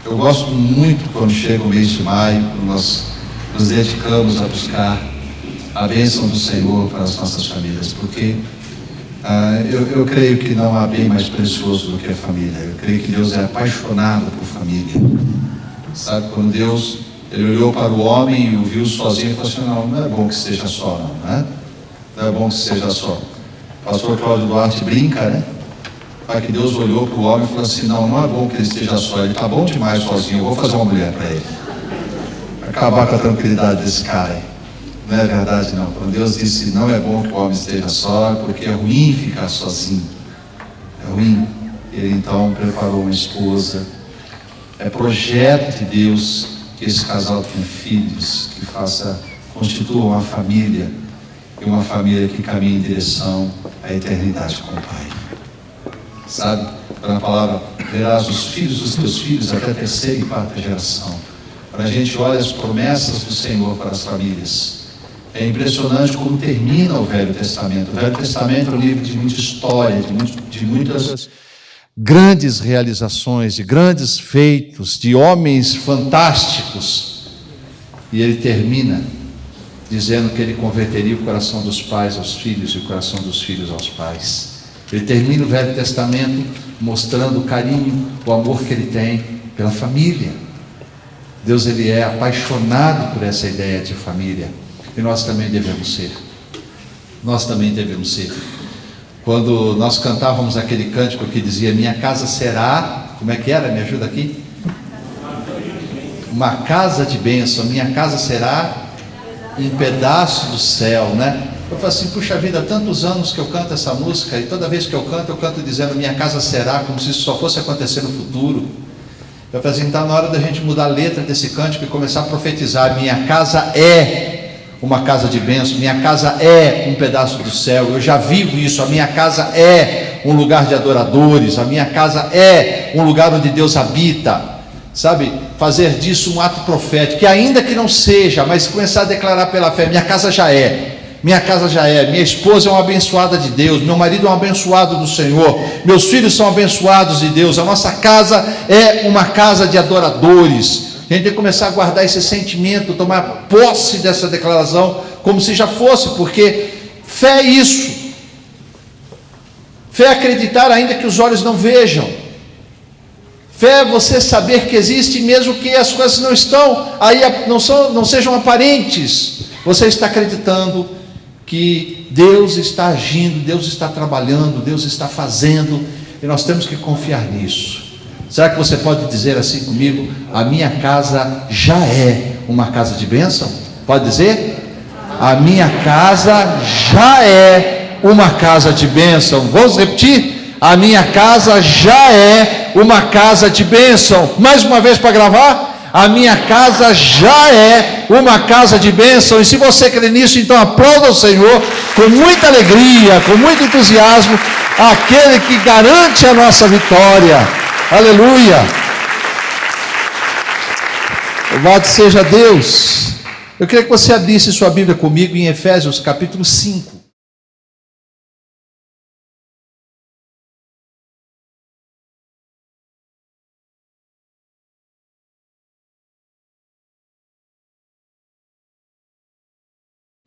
Eu gosto muito quando chega o mês de maio, quando nós nos dedicamos a buscar a bênção do Senhor para as nossas famílias, porque eu creio que não há bem mais precioso do que a família. Eu creio que Deus é apaixonado por família. Sabe, quando Deus Ele olhou para o homem e o viu sozinho e falou assim: não é bom que seja só, né? Não é bom que seja só. O pastor Cláudio Duarte brinca, né? Para que Deus olhou para o homem e falou assim: não é bom que ele esteja só, ele está bom demais sozinho, eu vou fazer uma mulher para ele. Acabar com a tranquilidade desse cara. Não é verdade, não. Quando Deus disse não é bom que o homem esteja só, é porque é ruim ficar sozinho. É ruim. Ele então preparou uma esposa. É projeto de Deus que esse casal tenha filhos, que constitua uma família, e uma família que caminhe em direção à eternidade com o Pai. Sabe, na palavra, verás os filhos dos teus filhos até a terceira e quarta geração. Quando a gente olha as promessas do Senhor para as famílias, é impressionante como termina o Velho Testamento. O Velho Testamento é um livro de muita história, de muitas grandes realizações, de grandes feitos, de homens fantásticos. E ele termina dizendo que ele converteria o coração dos pais aos filhos e o coração dos filhos aos pais. Ele termina o Velho Testamento mostrando o carinho, o amor que ele tem pela família. Deus, ele é apaixonado por essa ideia de família. E nós também devemos ser. Nós também devemos ser. Quando nós cantávamos aquele cântico que dizia: minha casa será, como é que era? Me ajuda aqui. Uma casa de bênção. Minha casa será um pedaço do céu, né? Eu falo assim: puxa vida, há tantos anos que eu canto essa música, e toda vez que eu canto dizendo minha casa será, como se isso só fosse acontecer no futuro. Eu falo assim: está na hora da gente mudar a letra desse cântico e começar a profetizar: minha casa é uma casa de bênção, minha casa é um pedaço do céu, eu já vivo isso, a minha casa é um lugar de adoradores, a minha casa é um lugar onde Deus habita, sabe, fazer disso um ato profético, que ainda que não seja, mas começar a declarar pela fé: minha casa já é, minha esposa é uma abençoada de Deus, meu marido é um abençoado do Senhor, meus filhos são abençoados de Deus, a nossa casa é uma casa de adoradores. A gente tem que começar a guardar esse sentimento, tomar posse dessa declaração, como se já fosse, porque fé é isso. Fé é acreditar ainda que os olhos não vejam. Fé é você saber que existe, mesmo que as coisas não estão, não sejam aparentes. Você está acreditando que Deus está agindo, Deus está trabalhando, Deus está fazendo, e nós temos que confiar nisso. Será que você pode dizer assim comigo: a minha casa já é uma casa de bênção? Pode dizer? A minha casa já é uma casa de bênção. Vamos repetir? A minha casa já é uma casa de bênção. Mais uma vez para gravar: a minha casa já é uma casa de bênção. E se você crê nisso, então aplauda o Senhor com muita alegria, com muito entusiasmo, aquele que garante a nossa vitória. Aleluia! Louvado seja Deus. Eu queria que você abrisse sua Bíblia comigo em Efésios capítulo 5.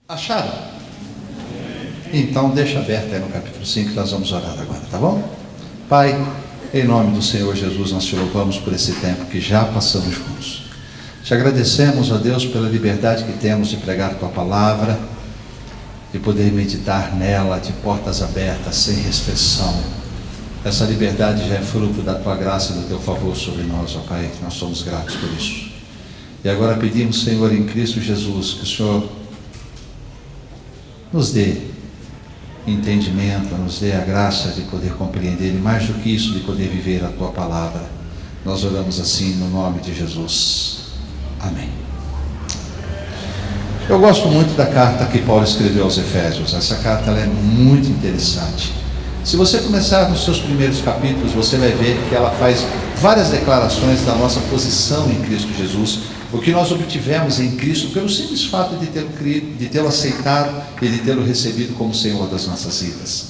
Acharam? Então deixa aberto aí no capítulo 5 que nós vamos orar agora, tá bom? Pai, em nome do Senhor Jesus, nós te louvamos por esse tempo que já passamos juntos. Te agradecemos, ó Deus, pela liberdade que temos de pregar a Tua palavra, de poder meditar nela de portas abertas, sem restrição. Essa liberdade já é fruto da Tua graça e do Teu favor sobre nós, ó Pai. Nós somos gratos por isso. E agora pedimos, Senhor, em Cristo Jesus, que o Senhor nos dê entendimento, nos dê a graça de poder compreender, e mais do que isso, de poder viver a Tua palavra. Nós oramos assim no nome de Jesus. Amém. Eu gosto muito da carta que Paulo escreveu aos Efésios. Essa carta ela é muito interessante. Se você começar nos seus primeiros capítulos, você vai ver que ela faz várias declarações da nossa posição em Cristo Jesus, o que nós obtivemos em Cristo pelo simples fato de tê-lo crido, de tê-lo aceitado e de tê-lo recebido como Senhor das nossas vidas.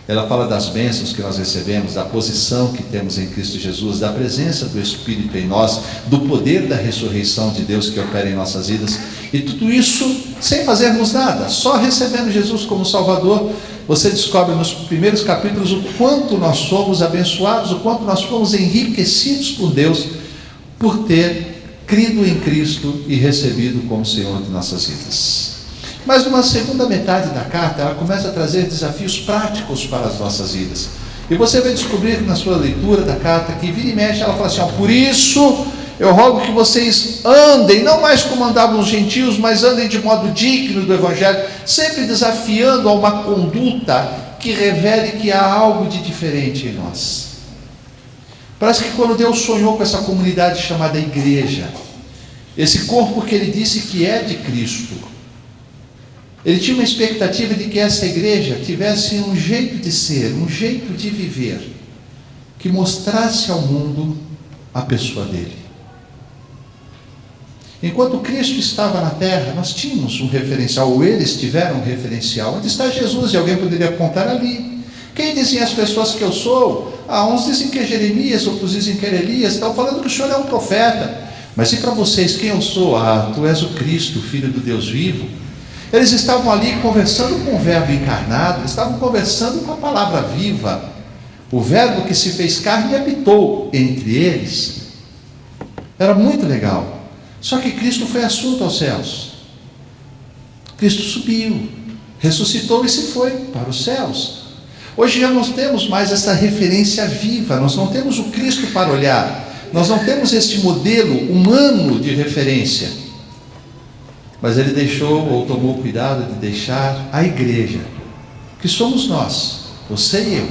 Ela fala das bênçãos que nós recebemos, da posição que temos em Cristo Jesus, da presença do Espírito em nós, do poder da ressurreição de Deus que opera em nossas vidas, e tudo isso sem fazermos nada, só recebendo Jesus como Salvador. Você descobre nos primeiros capítulos o quanto nós somos abençoados, o quanto nós fomos enriquecidos por Deus, por ter crido em Cristo e recebido como Senhor de nossas vidas. Mas numa segunda metade da carta, ela começa a trazer desafios práticos para as nossas vidas. E você vai descobrir na sua leitura da carta que vira e mexe, ela fala assim: por isso eu rogo que vocês andem, não mais como andavam os gentios, mas andem de modo digno do Evangelho, sempre desafiando a uma conduta que revele que há algo de diferente em nós. Parece que quando Deus sonhou com essa comunidade chamada igreja, esse corpo que Ele disse que é de Cristo, Ele tinha uma expectativa de que essa igreja tivesse um jeito de ser, um jeito de viver, que mostrasse ao mundo a pessoa dele. Enquanto Cristo estava na terra, nós tínhamos um referencial, ou eles tiveram um referencial. Onde está Jesus? E alguém poderia apontar ali. Quem dizem as pessoas que eu sou? Uns dizem que é Jeremias, outros dizem que é Elias, estão falando que o Senhor é um profeta. Mas e para vocês, quem eu sou? Tu és o Cristo, o Filho do Deus vivo. Eles estavam ali conversando com o Verbo encarnado, estavam conversando com a palavra viva, o Verbo que se fez carne e habitou entre eles. Era muito legal. Só que Cristo foi assunto aos céus. Cristo subiu, ressuscitou e se foi para os céus. Hoje já não temos mais essa referência viva, nós não temos o Cristo para olhar, nós não temos este modelo humano de referência. Mas Ele deixou, ou tomou cuidado de deixar a igreja, que somos nós, você e eu,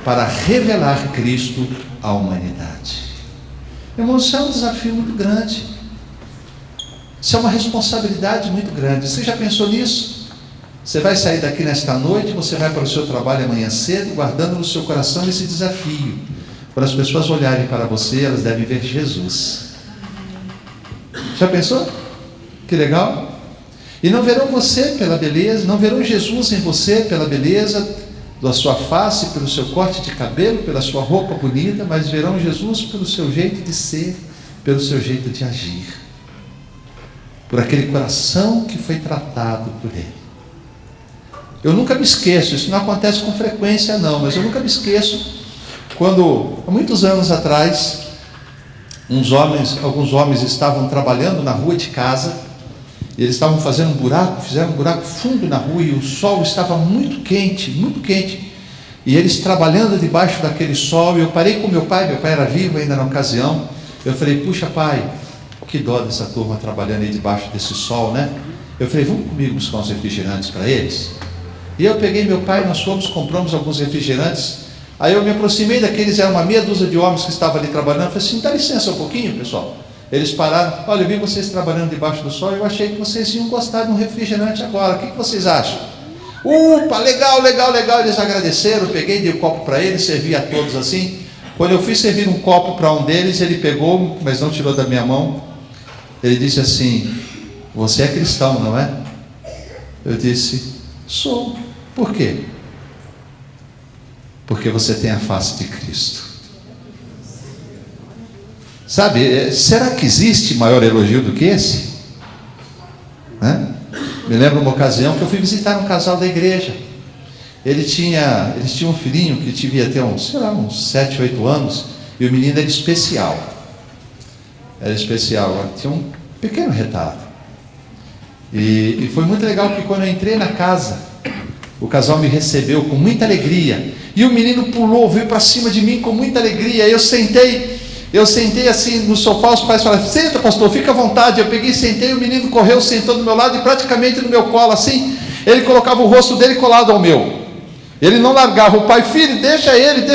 para revelar Cristo à humanidade. Irmãos, isso é um desafio muito grande. Isso é uma responsabilidade muito grande. Você já pensou nisso? Você vai sair daqui nesta noite, você vai para o seu trabalho amanhã cedo, guardando no seu coração esse desafio. Quando as pessoas olharem para você, elas devem ver Jesus. Já pensou? Que legal? E não verão você pela beleza, não verão Jesus em você pela beleza da sua face, pelo seu corte de cabelo, pela sua roupa bonita, mas verão Jesus pelo seu jeito de ser, pelo seu jeito de agir, por aquele coração que foi tratado por Ele. Eu nunca me esqueço, isso não acontece com frequência não, mas eu nunca me esqueço quando, há muitos anos atrás, alguns homens estavam trabalhando na rua de casa, e eles estavam fazendo um buraco, fizeram um buraco fundo na rua, e o sol estava muito quente, e eles trabalhando debaixo daquele sol. E eu parei com meu pai era vivo ainda na ocasião. Eu falei: puxa pai, que dó dessa turma trabalhando aí debaixo desse sol, né? Eu falei: vamos comigo buscar uns refrigerantes para eles? E eu peguei meu pai, nós fomos, compramos alguns refrigerantes. Aí eu me aproximei daqueles, era uma meia dúzia de homens que estavam ali trabalhando. Eu falei assim: dá licença um pouquinho, pessoal. Eles pararam: olha, eu vi vocês trabalhando debaixo do sol, eu achei que vocês iam gostar de um refrigerante agora, o que vocês acham? Legal, eles agradeceram. Eu peguei, dei o copo para eles, servi a todos assim. Quando eu fui servir um copo para um deles, ele pegou, mas não tirou da minha mão. Ele disse assim: você é cristão, não é? Eu disse: sou. Por quê? Porque você tem a face de Cristo. Sabe, será que existe maior elogio do que esse? Me lembro uma ocasião que eu fui visitar um casal da igreja. Eles tinham um filhinho que devia ter uns 7, 8 anos, e o menino era especial. Tinha um pequeno retardo. E foi muito legal, porque quando eu entrei na casa, o casal me recebeu com muita alegria, e o menino pulou, veio para cima de mim com muita alegria. Eu sentei assim no sofá, os pais falaram: senta pastor, fica à vontade. Eu peguei, sentei, o menino correu, sentou do meu lado, e praticamente no meu colo assim, ele colocava o rosto dele colado ao meu, ele não largava. O pai: filho, deixa ele,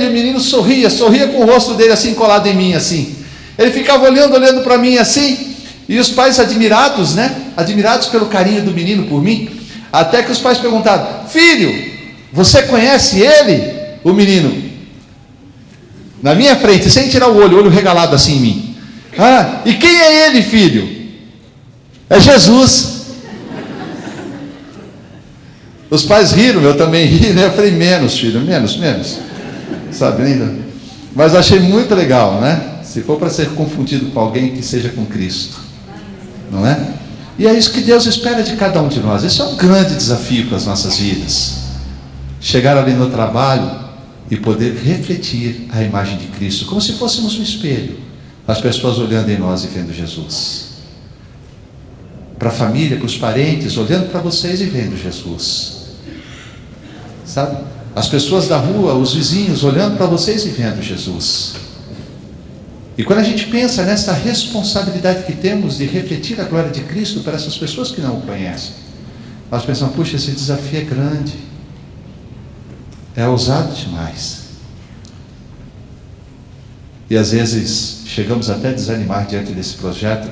e o menino sorria com o rosto dele assim, colado em mim assim. Ele ficava olhando para mim assim, e os pais admirados, admirados pelo carinho do menino por mim, até que os pais perguntaram: filho, você conhece ele? O menino, na minha frente, sem tirar o olho regalado assim em mim: e quem é ele, filho? É Jesus. Os pais riram, eu também ri, né? Eu falei, menos, filho, menos. Sabe, ainda? Mas achei muito legal, né? Se for para ser confundido com alguém, que seja com Cristo. Não é? E é isso que Deus espera de cada um de nós. Esse é um grande desafio para as nossas vidas. Chegar ali no trabalho e poder refletir a imagem de Cristo, como se fôssemos um espelho. As pessoas olhando em nós e vendo Jesus. Para a família, para os parentes, olhando para vocês e vendo Jesus. Sabe? As pessoas da rua, os vizinhos, olhando para vocês e vendo Jesus. E quando a gente pensa nessa responsabilidade que temos de refletir a glória de Cristo para essas pessoas que não o conhecem, nós pensamos, puxa, esse desafio é grande, é ousado demais. E às vezes chegamos até a desanimar diante desse projeto,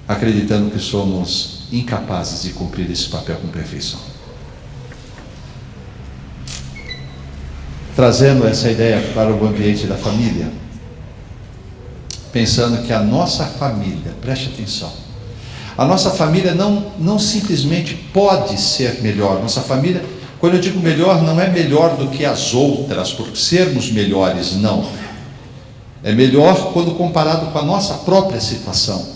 acreditando que somos incapazes de cumprir esse papel com perfeição. Trazendo essa ideia para o ambiente da família, pensando que a nossa família, preste atenção, a nossa família não simplesmente pode ser melhor. Nossa família, quando eu digo melhor, não é melhor do que as outras, por sermos melhores, não. É melhor quando comparado com a nossa própria situação.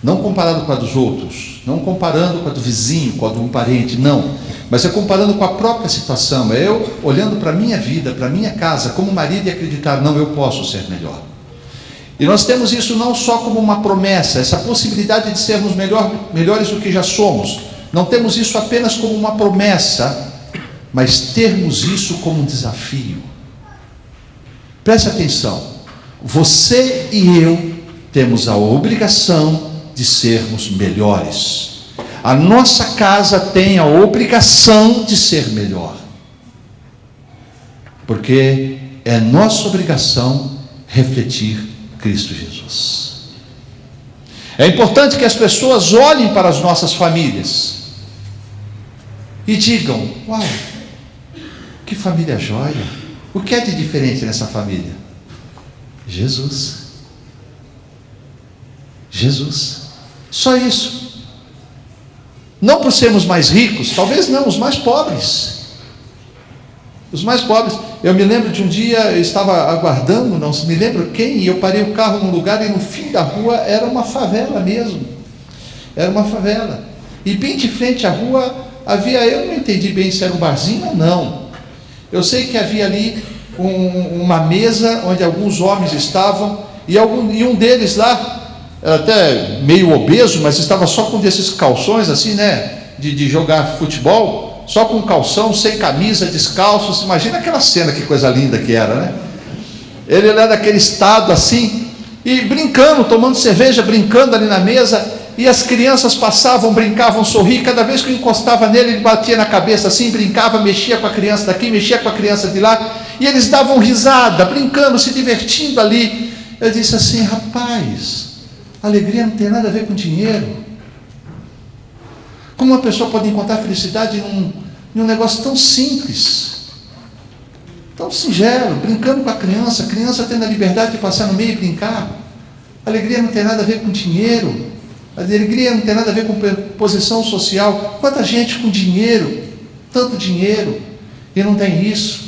Não comparado com a dos outros, não comparando com a do vizinho, com a de um parente, não. Mas é comparando com a própria situação. É eu olhando para a minha vida, para a minha casa, como marido e acreditar, não, eu posso ser melhor. E nós temos isso não só como uma promessa, essa possibilidade de sermos melhores do que já somos. Não temos isso apenas como uma promessa, mas termos isso como um desafio. Preste atenção, você e eu temos a obrigação de sermos melhores. A nossa casa tem a obrigação de ser melhor, porque é nossa obrigação refletir Cristo Jesus. É importante que as pessoas olhem para as nossas famílias e digam, uau, que família jóia, o que é de diferente nessa família? Jesus, só isso. Não por sermos mais ricos, talvez não, os mais pobres. Eu me lembro de um dia, eu estava aguardando, não me lembro quem, e eu parei o carro num lugar e no fim da rua era uma favela mesmo. Era uma favela. E bem de frente à rua havia, eu não entendi bem se era um barzinho ou não. Eu sei que havia ali uma mesa onde alguns homens estavam, e um deles lá, até meio obeso, mas estava só com desses calções assim, né, de jogar futebol, só com calção, sem camisa, descalço. Imagina aquela cena, que coisa linda que era, né? Ele era daquele estado assim, e brincando, tomando cerveja, brincando ali na mesa, e as crianças passavam, brincavam, sorriam. Cada vez que eu encostava nele, ele batia na cabeça assim, brincava, mexia com a criança daqui, mexia com a criança de lá, e eles davam risada, brincando, se divertindo ali. Eu disse assim, rapaz, alegria não tem nada a ver com dinheiro. Como uma pessoa pode encontrar felicidade num negócio tão simples, tão singelo, brincando com a criança tendo a liberdade de passar no meio e brincar. Alegria não tem nada a ver com dinheiro, a alegria não tem nada a ver com posição social. Quanta gente com dinheiro, tanto dinheiro, e não tem isso.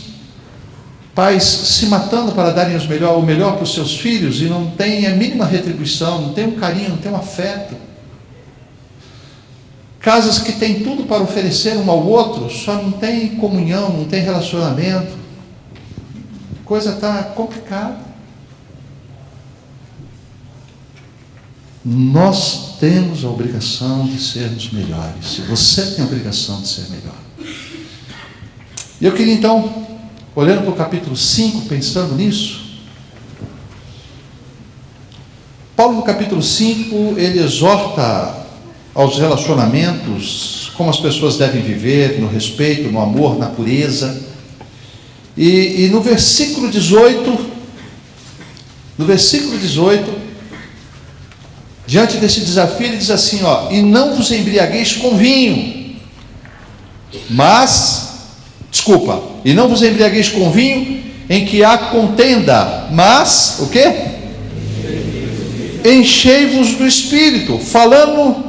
Pais se matando para darem o melhor para os seus filhos e não tem a mínima retribuição, não tem um carinho, não tem um afeto. Casas que têm tudo para oferecer um ao outro, só não tem comunhão, não tem relacionamento. A coisa está complicada. Nós temos a obrigação de sermos melhores. Você tem a obrigação de ser melhor. E eu queria então, olhando para o capítulo 5, pensando nisso, Paulo no capítulo 5, ele exorta aos relacionamentos, como as pessoas devem viver, no respeito, no amor, na pureza. E no versículo 18, diante desse desafio, ele diz assim, e não vos embriagueis com vinho, e não vos embriagueis com vinho em que há contenda, mas, o quê? Enchei-vos do Espírito, falando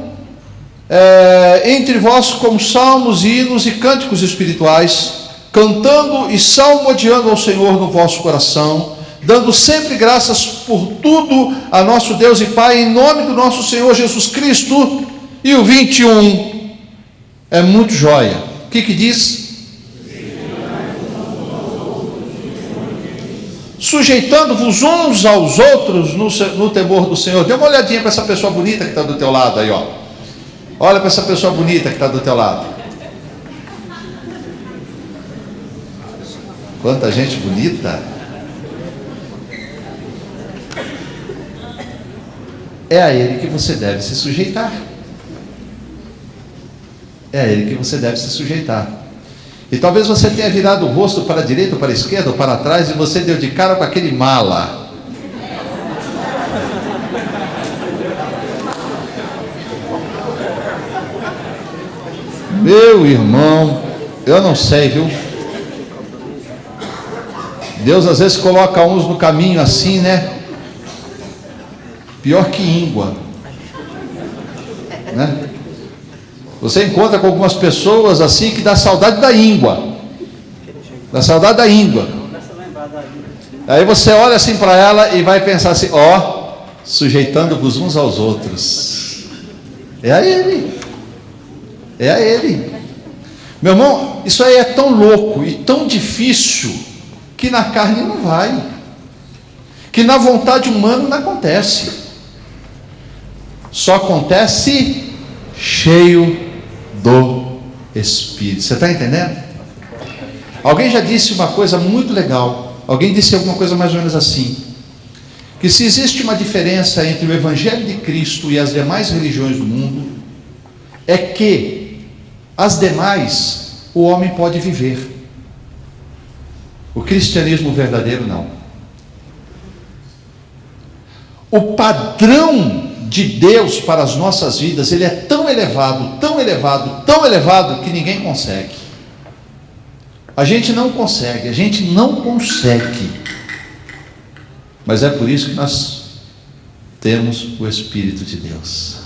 entre vós com salmos, hinos e cânticos espirituais, cantando e salmodiando ao Senhor no vosso coração, dando sempre graças por tudo a nosso Deus e Pai, em nome do nosso Senhor Jesus Cristo. E o 21 é muito joia. O que diz? Sujeitando-vos uns aos outros no temor do Senhor. Dê uma olhadinha para essa pessoa bonita que está do teu lado aí, ó. Olha para essa pessoa bonita que está do teu lado. Quanta gente bonita. É a ele que você deve se sujeitar. É a ele que você deve se sujeitar. E talvez você tenha virado o rosto para a direita, ou para a esquerda, ou para trás, e você deu de cara com aquele mala. Meu irmão, eu não sei, viu? Deus às vezes coloca uns no caminho assim, né? Pior que íngua, né? Você encontra com algumas pessoas assim que dá saudade da íngua. Dá saudade da íngua. Aí você olha assim para ela e vai pensar assim, ó, sujeitando-vos uns aos outros. É a ele. É a ele. Meu irmão, isso aí é tão louco e tão difícil que na carne não vai. Que na vontade humana não acontece. Só acontece cheio do Espírito. Você está entendendo? Alguém já disse uma coisa muito legal. Alguém disse alguma coisa mais ou menos assim: que se existe uma diferença entre o Evangelho de Cristo e as demais religiões do mundo, é que as demais o homem pode viver. O cristianismo verdadeiro não. O padrão de Deus para as nossas vidas, ele é tão elevado, tão elevado, tão elevado, que ninguém consegue. A gente não consegue. Mas é por isso que nós temos o Espírito de Deus.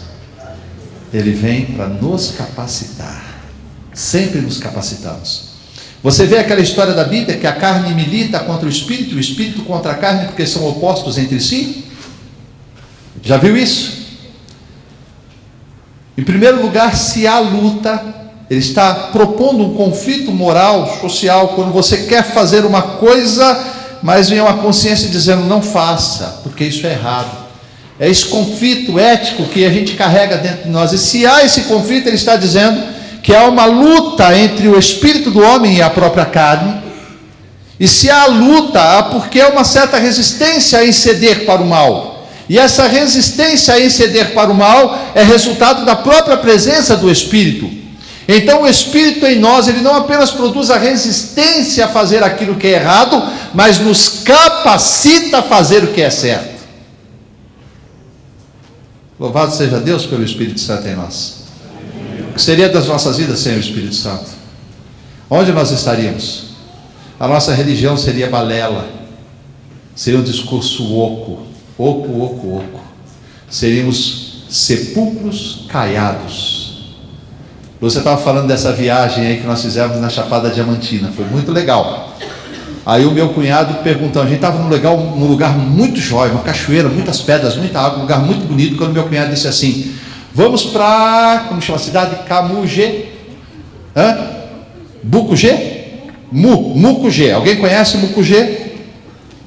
Ele vem para nos capacitar. Sempre nos capacitamos. Você vê aquela história da Bíblia que a carne milita contra o Espírito, o Espírito contra a carne, porque são opostos entre si? Já viu isso? Em primeiro lugar, se há luta, ele está propondo um conflito moral, social, quando você quer fazer uma coisa, mas vem uma consciência dizendo, não faça, porque isso é errado. É esse conflito ético que a gente carrega dentro de nós. E se há esse conflito, ele está dizendo que há uma luta entre o espírito do homem e a própria carne. E se há luta, há porque há uma certa resistência em ceder para o mal. E essa resistência em ceder para o mal é resultado da própria presença do Espírito. Então o Espírito em nós, ele não apenas produz a resistência a fazer aquilo que é errado, mas nos capacita a fazer o que é certo. Louvado seja Deus pelo Espírito Santo em nós. O que seria das nossas vidas sem o Espírito Santo? Onde nós estaríamos? A nossa religião seria balela, seria um discurso oco. Seríamos sepulcros caiados. Você estava falando dessa viagem aí que nós fizemos na Chapada Diamantina, foi muito legal. Aí o meu cunhado perguntou, a gente estava num lugar muito jóia, uma cachoeira, muitas pedras, muita água, um lugar muito bonito. Quando meu cunhado disse assim, vamos para, como chama a cidade? Camugê? Bucugê? Mucugê. Alguém conhece Mucugê?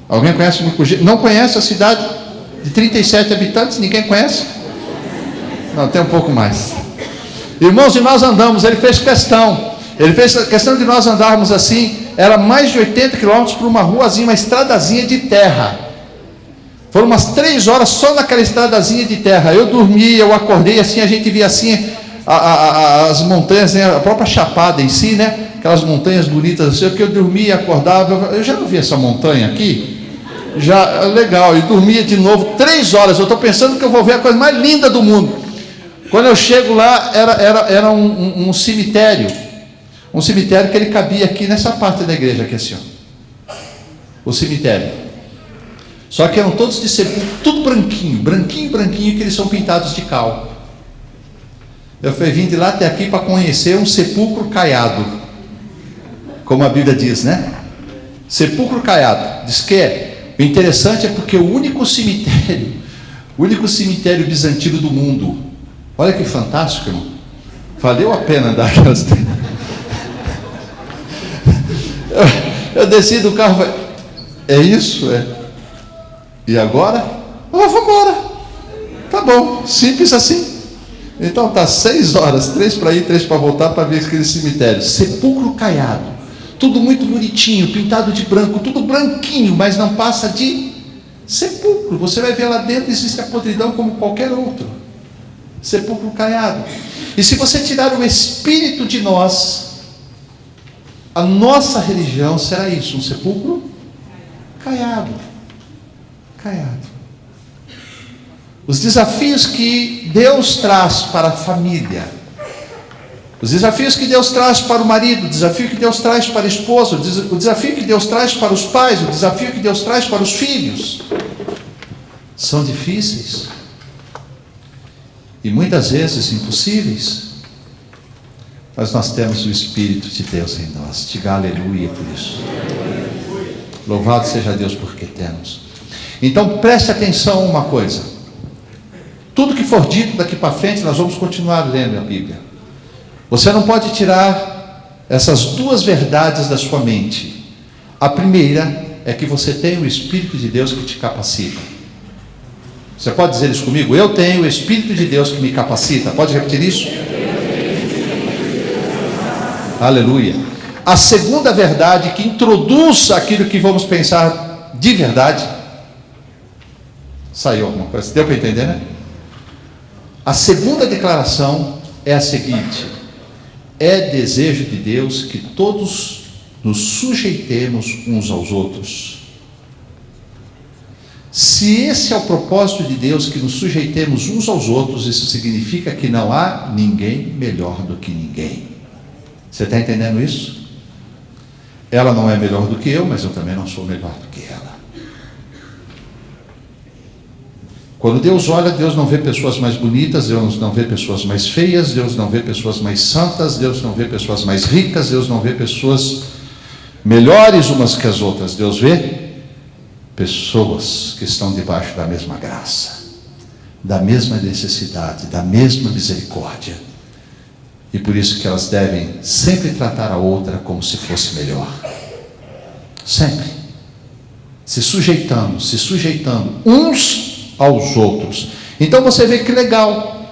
Alguém conhece Mucugê? Não conhece a cidade de 37 habitantes? Ninguém conhece? Não, tem um pouco mais. Irmãos, e nós andamos, ele fez questão de nós andarmos assim, era mais de 80 quilômetros por uma ruazinha, uma estradazinha de terra. Foram umas 3 horas só naquela estradazinha de terra. Eu dormi, eu acordei assim, a gente via assim as montanhas, né, a própria chapada em si, né? Aquelas montanhas bonitas assim, porque eu dormia e acordava, eu já não vi essa montanha aqui? Já, legal, e dormia de novo 3 horas, eu estou pensando que eu vou ver a coisa mais linda do mundo. Quando eu chego lá, era um cemitério que ele cabia aqui nessa parte da igreja, aqui assim, ó. O cemitério. Só que eram todos de sepulcro, tudo branquinho, que eles são pintados de cal. Eu fui vim de lá até aqui para conhecer um sepulcro caiado, como a Bíblia diz, né? Sepulcro caiado. Diz que o interessante é porque o único cemitério bizantino do mundo. Olha que fantástico, irmão. Valeu a pena dar aquelas. Eu desci do carro e falei, é isso? É. E agora? Vamos embora. Tá bom, simples assim. Então tá 6 horas, 3 para ir, 3 para voltar, para ver aquele cemitério. Sepulcro caiado. Tudo muito bonitinho, pintado de branco, tudo branquinho, mas não passa de sepulcro. Você vai ver lá dentro, existe a podridão como qualquer outro. Sepulcro caiado. E se você tirar o espírito de nós, a nossa religião será isso, um sepulcro caiado. Caiado. Os desafios que Deus traz para a família, os desafios que Deus traz para o marido, o desafio que Deus traz para a esposa, o desafio que Deus traz para os pais, o desafio que Deus traz para os filhos, são difíceis e muitas vezes impossíveis, mas nós temos o Espírito de Deus em nós. Diga aleluia por isso. Louvado seja Deus porque temos. Então preste atenção a uma coisa. Tudo que for dito daqui para frente, nós vamos continuar lendo a Bíblia. Você não pode tirar essas duas verdades da sua mente. A primeira é que você tem o Espírito de Deus que te capacita. Você pode dizer isso comigo? Eu tenho o Espírito de Deus que me capacita. Pode repetir isso? Aleluia. A segunda verdade que introduz aquilo que vamos pensar de verdade. Saiu alguma coisa? Deu para entender, né? A segunda declaração é a seguinte: é desejo de Deus que todos nos sujeitemos uns aos outros. Se esse é o propósito de Deus, que nos sujeitemos uns aos outros, isso significa que não há ninguém melhor do que ninguém. Você está entendendo isso? Ela não é melhor do que eu, mas eu também não sou melhor do que ela. Quando Deus olha, Deus não vê pessoas mais bonitas, Deus não vê pessoas mais feias, Deus não vê pessoas mais santas, Deus não vê pessoas mais ricas, Deus não vê pessoas melhores umas que as outras. Deus vê pessoas que estão debaixo da mesma graça, da mesma necessidade, da mesma misericórdia. E por isso que elas devem sempre tratar a outra como se fosse melhor. Sempre. Se sujeitando uns aos outros. Então você vê que legal,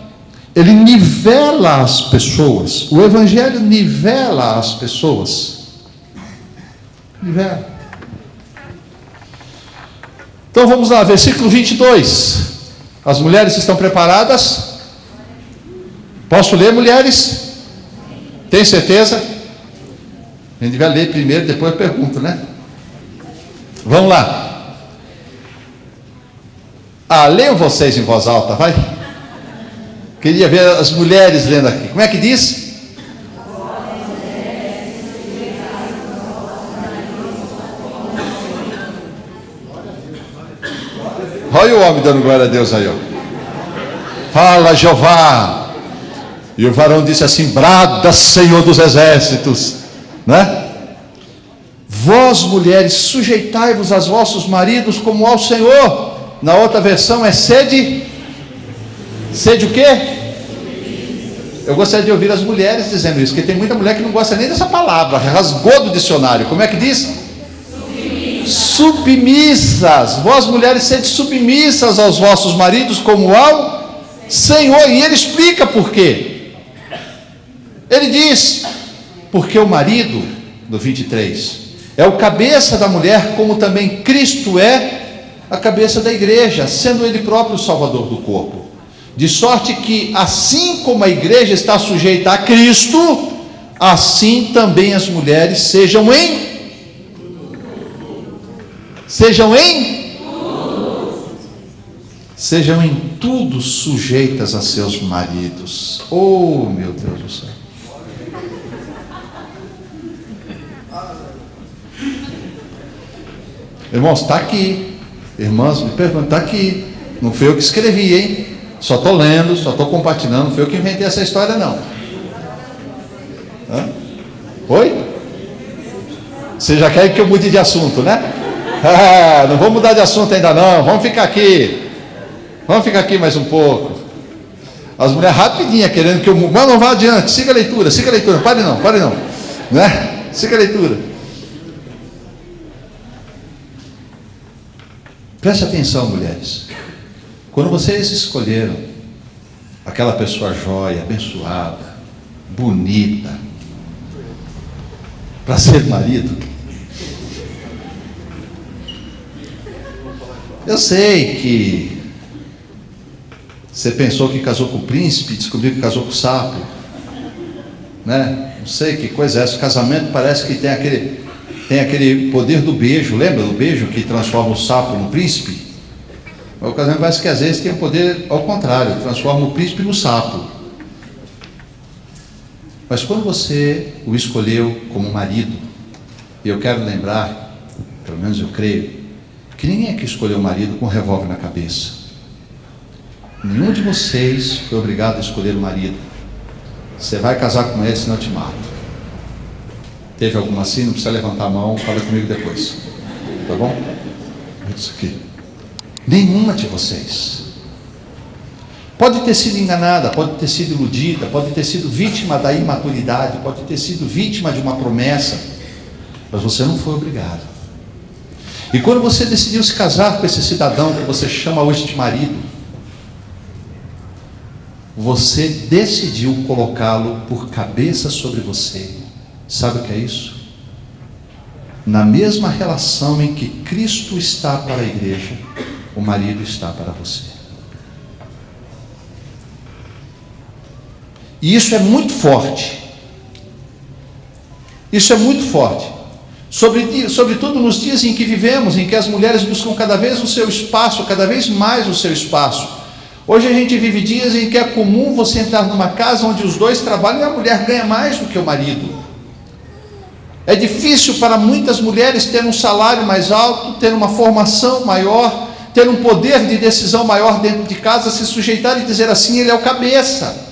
ele nivela as pessoas. O Evangelho nivela as pessoas. Nivela. Então vamos lá, versículo 22. As mulheres estão preparadas? Posso ler, mulheres? Tem certeza? A gente vai ler primeiro, depois eu pergunto, né? Vamos lá. Leiam vocês em voz alta, vai. Queria ver as mulheres lendo aqui. Como é que diz? Olha o homem dando glória a Deus aí, ó. Fala, Jeová. E o varão disse assim: brada, Senhor dos exércitos, né? Vós, mulheres, sujeitai-vos aos vossos maridos como ao Senhor. Na outra versão é sede o quê? Eu gostaria de ouvir as mulheres dizendo isso, porque tem muita mulher que não gosta nem dessa palavra, rasgou do dicionário. Como é que diz? Submissas. Vós, mulheres, sede submissas aos vossos maridos como ao Senhor. E ele explica por quê. Ele diz: porque o marido, no 23, é o cabeça da mulher, como também Cristo é a cabeça da igreja, sendo ele próprio o salvador do corpo. De sorte que, assim como a igreja está sujeita a Cristo, assim também as mulheres sejam em tudo sujeitas a seus maridos. Oh, meu Deus do céu. Irmãos, está aqui. Irmãs, me perguntam, está aqui. Não foi eu que escrevi, hein? Só estou lendo, só estou compartilhando. Não foi eu que inventei essa história, não. Hã? Oi? Você já quer que eu mude de assunto, né? Não vou mudar de assunto ainda não. Vamos ficar aqui. Vamos ficar aqui mais um pouco. As mulheres rapidinha querendo que eu mude. Mas não vá adiante. Siga a leitura, siga a leitura. Pare não. Né? Siga a leitura. Preste atenção, mulheres. Quando vocês escolheram aquela pessoa jóia, abençoada, bonita, para ser marido, eu sei que você pensou que casou com o príncipe e descobriu que casou com o sapo, né? Não sei que coisa é essa. O casamento parece que tem aquele poder do beijo. Lembra do beijo que transforma o sapo no príncipe? O casamento parece que às vezes tem o poder ao contrário, transforma o príncipe no sapo. Mas quando você o escolheu como marido, e eu quero lembrar, pelo menos eu creio, que ninguém aqui escolheu o marido com um revólver na cabeça. Nenhum de vocês foi obrigado a escolher o marido. Você vai casar com ele, senão eu te mato. Teve alguma assim? Não precisa levantar a mão, fala comigo depois. Tá bom? Isso aqui. Nenhuma de vocês. Pode ter sido enganada, pode ter sido iludida, pode ter sido vítima da imaturidade, pode ter sido vítima de uma promessa, mas você não foi obrigado. E quando você decidiu se casar com esse cidadão que você chama hoje de marido, você decidiu colocá-lo por cabeça sobre você. Sabe o que é isso? Na mesma relação em que Cristo está para a igreja, o marido está para você. E isso é muito forte. Isso é muito forte. Sobretudo nos dias em que vivemos, em que as mulheres buscam cada vez o seu espaço, cada vez mais o seu espaço. Hoje a gente vive dias em que é comum você entrar numa casa onde os dois trabalham e a mulher ganha mais do que o marido. É difícil para muitas mulheres ter um salário mais alto, ter uma formação maior, ter um poder de decisão maior dentro de casa, se sujeitar e dizer assim: ele é o cabeça.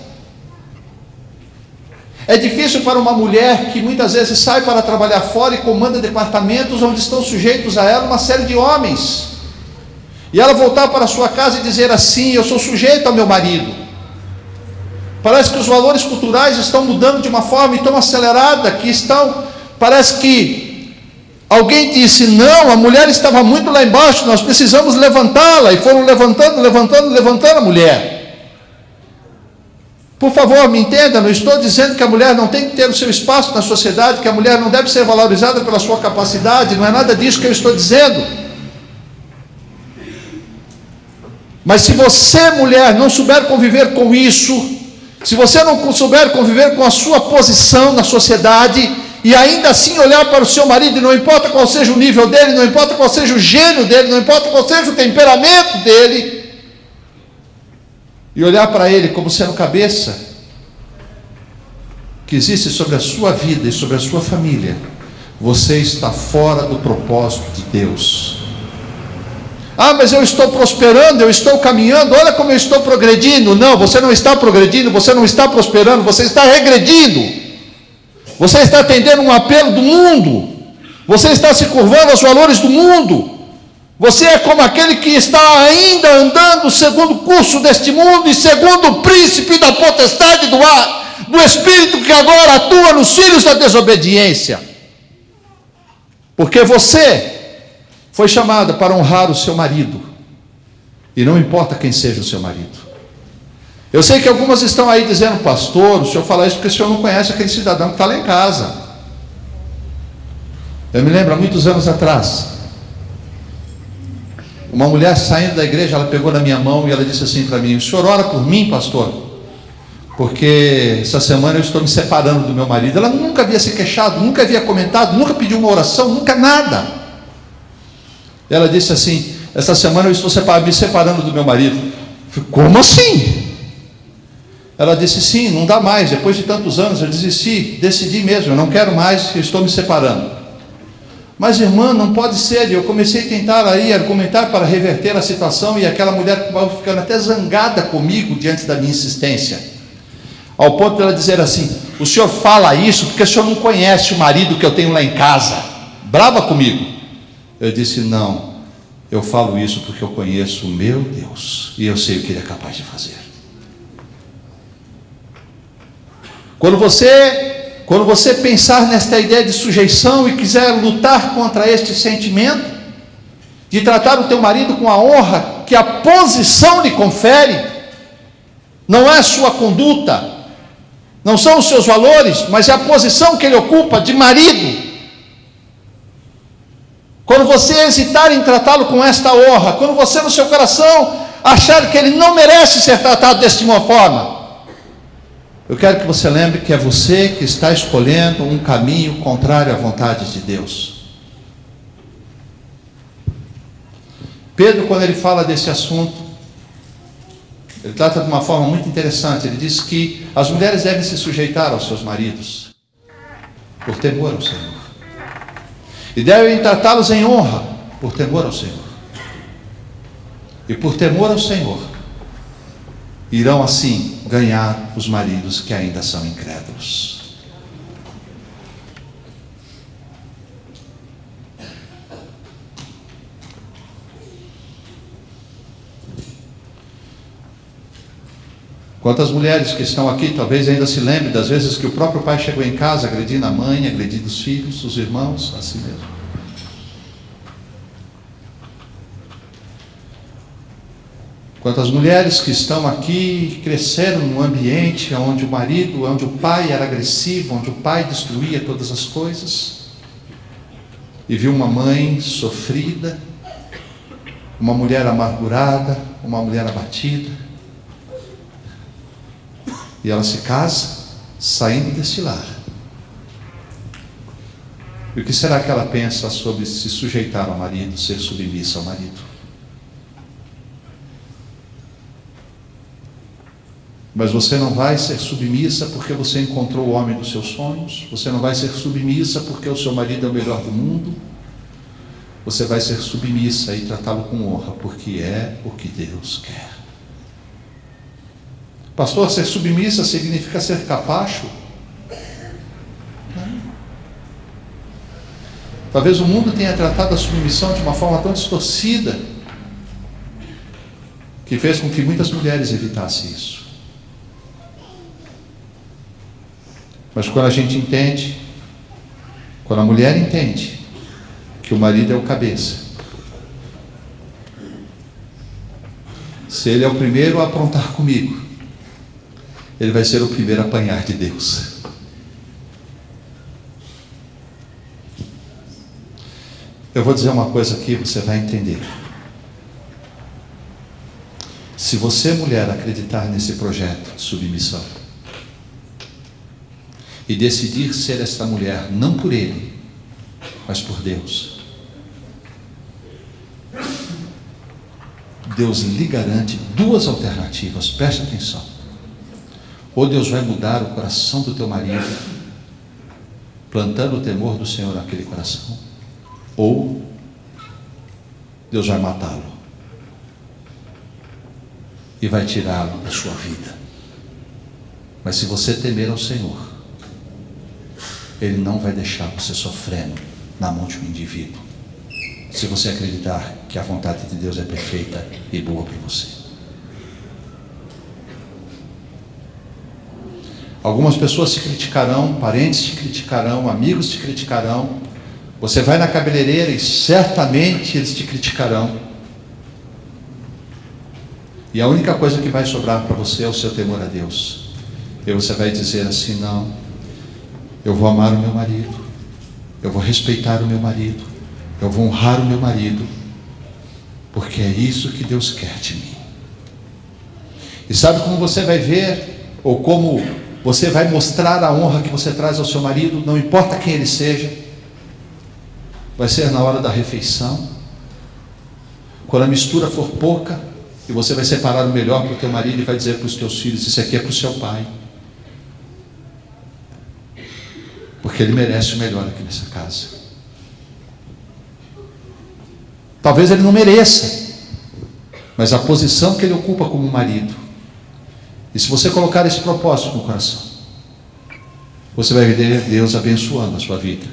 É difícil para uma mulher que muitas vezes sai para trabalhar fora e comanda departamentos onde estão sujeitos a ela uma série de homens, e ela voltar para sua casa e dizer assim: eu sou sujeito ao meu marido. Parece que os valores culturais estão mudando de uma forma tão acelerada que parece que alguém disse: não, a mulher estava muito lá embaixo, nós precisamos levantá-la, e foram levantando a mulher. Por favor, me entenda, não estou dizendo que a mulher não tem que ter o seu espaço na sociedade, que a mulher não deve ser valorizada pela sua capacidade, não é nada disso que eu estou dizendo. Mas se você, mulher, não souber conviver com isso, se você não souber conviver com a sua posição na sociedade, e ainda assim olhar para o seu marido, e não importa qual seja o nível dele, não importa qual seja o gênio dele, não importa qual seja o temperamento dele, e olhar para ele como sendo cabeça que existe sobre a sua vida e sobre a sua família, você está fora do propósito de Deus. Ah, mas eu estou prosperando, eu estou caminhando, olha como eu estou progredindo. Não, você não está progredindo, você não está prosperando, você está regredindo. Você está atendendo um apelo do mundo, você está se curvando aos valores do mundo. Você é como aquele que está ainda andando segundo o curso deste mundo e segundo o príncipe da potestade do ar, do espírito que agora atua nos filhos da desobediência. Porque você foi chamada para honrar o seu marido, e não importa quem seja o seu marido. Eu sei que algumas estão aí dizendo: pastor, o senhor fala isso porque o senhor não conhece aquele cidadão que está lá em casa. Eu me lembro, há muitos anos atrás, uma mulher saindo da igreja, ela pegou na minha mão e ela disse assim para mim: o senhor ora por mim, pastor? Porque essa semana eu estou me separando do meu marido. Ela nunca havia se queixado, nunca havia comentado, nunca pediu uma oração, nunca nada. Ela disse assim: essa semana eu estou me separando do meu marido. Eu falei: como assim? Ela disse: sim, não dá mais, depois de tantos anos eu decidi mesmo, eu não quero mais, eu estou me separando. Mas irmã, não pode ser. E eu comecei a tentar aí argumentar para reverter a situação, e aquela mulher estava ficando até zangada comigo diante da minha insistência, ao ponto de ela dizer assim: o senhor fala isso porque o senhor não conhece o marido que eu tenho lá em casa, brava comigo. Eu disse: não, eu falo isso porque eu conheço o meu Deus, e eu sei o que Ele é capaz de fazer. Quando você pensar nesta ideia de sujeição e quiser lutar contra este sentimento, de tratar o teu marido com a honra que a posição lhe confere, não é a sua conduta, não são os seus valores, mas é a posição que ele ocupa de marido. Quando você hesitar em tratá-lo com esta honra, quando você no seu coração achar que ele não merece ser tratado desta forma, eu quero que você lembre que é você que está escolhendo um caminho contrário à vontade de Deus. Pedro, quando ele fala desse assunto, ele trata de uma forma muito interessante. Ele diz que as mulheres devem se sujeitar aos seus maridos, por temor ao Senhor, e devem tratá-los em honra, por temor ao Senhor. E por temor ao Senhor, irão assim ganhar os maridos que ainda são incrédulos. Quantas mulheres que estão aqui talvez ainda se lembrem das vezes que o próprio pai chegou em casa agredindo a mãe, agredindo os filhos, os irmãos, assim mesmo. Quantas mulheres que estão aqui cresceram num ambiente onde o marido, onde o pai era agressivo, onde o pai destruía todas as coisas, e viu uma mãe sofrida, uma mulher amargurada, uma mulher abatida, e ela se casa saindo deste lar. E o que será que ela pensa sobre se sujeitar ao marido, ser submissa ao marido? Mas você não vai ser submissa porque você encontrou o homem dos seus sonhos. Você não vai ser submissa porque o seu marido é o melhor do mundo. Você vai ser submissa e tratá-lo com honra, porque é o que Deus quer. Pastor, ser submissa significa ser capacho? Não. Talvez o mundo tenha tratado a submissão de uma forma tão distorcida que fez com que muitas mulheres evitassem isso. Mas quando a gente entende, quando a mulher entende que o marido é o cabeça, se ele é o primeiro a aprontar comigo, ele vai ser o primeiro a apanhar de Deus. Eu vou dizer uma coisa aqui, você vai entender. Se você, mulher, acreditar nesse projeto de submissão e decidir ser esta mulher, não por ele, mas por Deus, Deus lhe garante duas alternativas, preste atenção. Ou Deus vai mudar o coração do teu marido, plantando o temor do Senhor naquele coração, ou Deus vai matá-lo e vai tirá-lo da sua vida. Mas se você temer ao Senhor, Ele não vai deixar você sofrendo na mão de um indivíduo, se você acreditar que a vontade de Deus é perfeita e boa para você. Algumas pessoas te criticarão, parentes te criticarão, amigos te criticarão. Você vai na cabeleireira e certamente eles te criticarão. E a única coisa que vai sobrar para você é o seu temor a Deus. E você vai dizer assim: não, eu vou amar o meu marido, eu vou respeitar o meu marido, eu vou honrar o meu marido, porque é isso que Deus quer de mim. E sabe como você vai ver, ou como você vai mostrar a honra que você traz ao seu marido, não importa quem ele seja? Vai ser na hora da refeição, quando a mistura for pouca, e você vai separar o melhor para o teu marido e vai dizer para os teus filhos: isso aqui é para o seu pai, porque ele merece o melhor aqui nessa casa. Talvez ele não mereça, mas a posição que ele ocupa como marido. E se você colocar esse propósito no coração, você vai ver Deus abençoando a sua vida.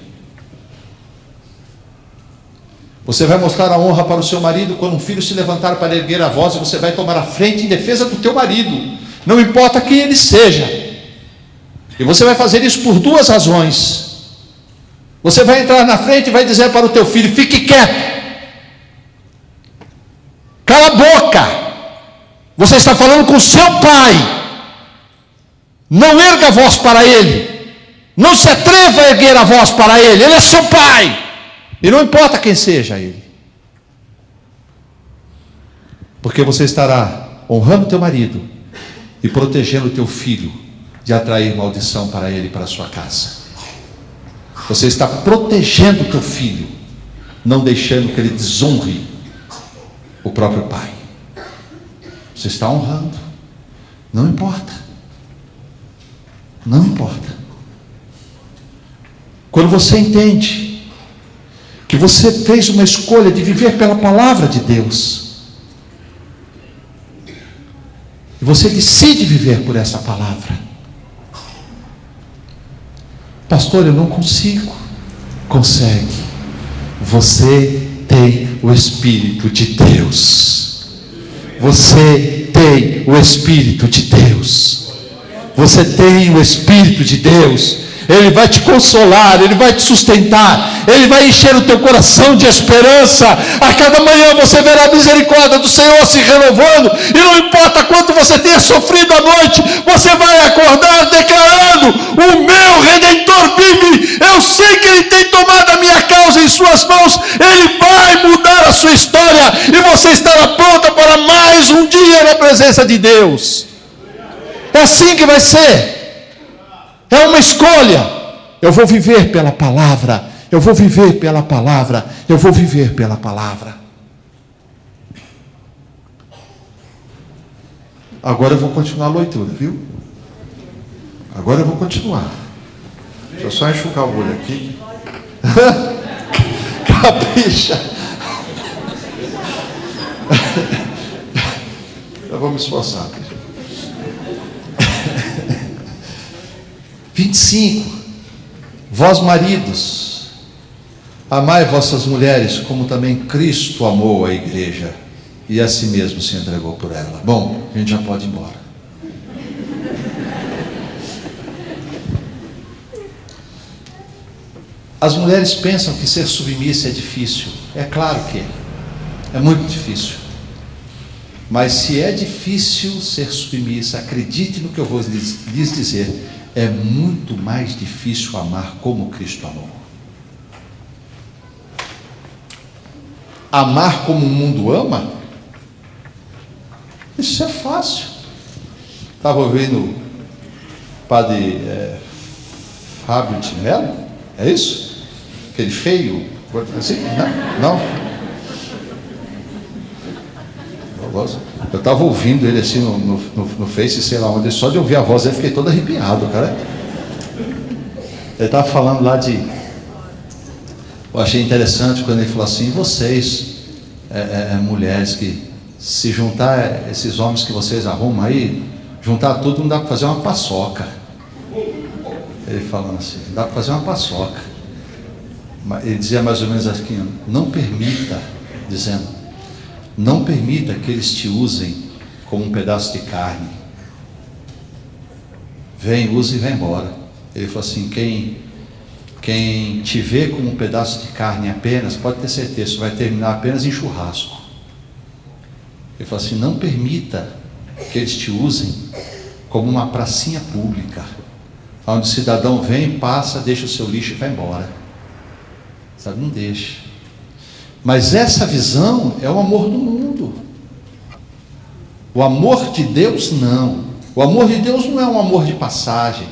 Você vai mostrar a honra para o seu marido quando um filho se levantar para erguer a voz, e você vai tomar a frente em defesa do teu marido, não importa quem ele seja. E você vai fazer isso por duas razões. Você vai entrar na frente e vai dizer para o teu filho: fique quieto, cala a boca, você está falando com seu pai, não erga a voz para ele, não se atreva a erguer a voz para ele, ele é seu pai, e não importa quem seja ele, porque você estará honrando teu marido e protegendo o teu filho de atrair maldição para ele e para a sua casa. Você está protegendo o teu filho, não deixando que ele desonre o próprio pai. Você está honrando, não importa, não importa. Quando você entende que você fez uma escolha de viver pela palavra de Deus, e você decide viver por essa palavra. Pastor, eu não consigo. Consegue. Você tem o Espírito de Deus. Você tem o Espírito de Deus. Você tem o Espírito de Deus. Ele vai te consolar, Ele vai te sustentar, Ele vai encher o teu coração de esperança. A cada manhã você verá a misericórdia do Senhor se renovando, e não importa quanto você tenha sofrido à noite, você vai acordar declarando: o meu Redentor vive, eu sei que Ele tem tomado a minha causa em suas mãos, Ele vai mudar a sua história, e você estará pronta para mais um dia na presença de Deus. É assim que vai ser. É uma escolha. Eu vou viver pela palavra. Eu vou viver pela palavra. Eu vou viver pela palavra. Agora eu vou continuar a leitura, viu? Agora eu vou continuar. Deixa eu só enxugar o olho aqui. Capricha. Eu vou me esforçar. 25. Vós maridos, amai vossas mulheres, como também Cristo amou a igreja, e a si mesmo se entregou por ela. Bom, a gente já pode ir embora. As mulheres pensam que ser submissa é difícil. É claro que é muito difícil. Mas se é difícil ser submissa, acredite no que eu vou lhes dizer, é muito mais difícil amar como Cristo amou. Amar como o mundo ama? Isso é fácil. Estava ouvindo o padre Fábio de Mello, é isso? Aquele feio, assim? Não? Eu estava ouvindo ele assim no Face, sei lá onde, só de ouvir a voz dele fiquei todo arrepiado, cara. Ele estava falando lá de... Eu achei interessante quando ele falou assim: vocês, mulheres, que se juntar esses homens que vocês arrumam aí, juntar tudo, não dá para fazer uma paçoca. Ele falando assim, não dá para fazer uma paçoca. Ele dizia mais ou menos assim: não permita, dizendo, não permita que eles te usem como um pedaço de carne. Vem, usa e vai embora. Ele falou assim: quem te vê como um pedaço de carne apenas, pode ter certeza, isso vai terminar apenas em churrasco. Ele falou assim: não permita que eles te usem como uma pracinha pública, onde o cidadão vem, passa, deixa o seu lixo e vai embora. Sabe, não deixa. Mas essa visão é o amor do mundo. O amor de Deus não. O amor de Deus não é um amor de passagem.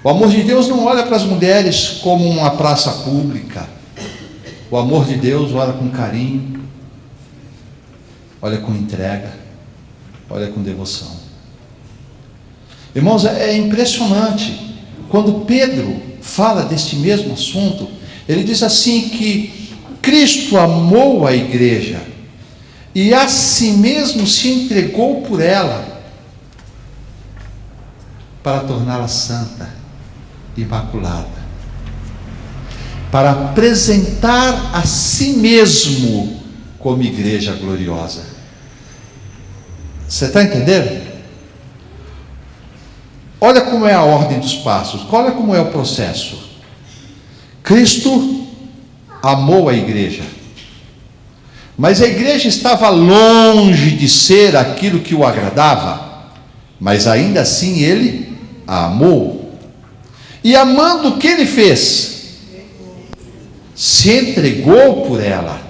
O amor de Deus não olha para as mulheres como uma praça pública. O amor de Deus olha com carinho, olha com entrega, olha com devoção. Irmãos, é impressionante. Quando Pedro fala deste mesmo assunto, ele diz assim que Cristo amou a igreja e a si mesmo se entregou por ela, para torná-la santa, imaculada, para apresentar a si mesmo como igreja gloriosa. Você está entendendo? Olha como é a ordem dos passos, olha como é o processo. Cristo amou a igreja, mas a igreja estava longe de ser aquilo que o agradava, mas ainda assim ele a amou, e amando, o que ele fez? Se entregou por ela.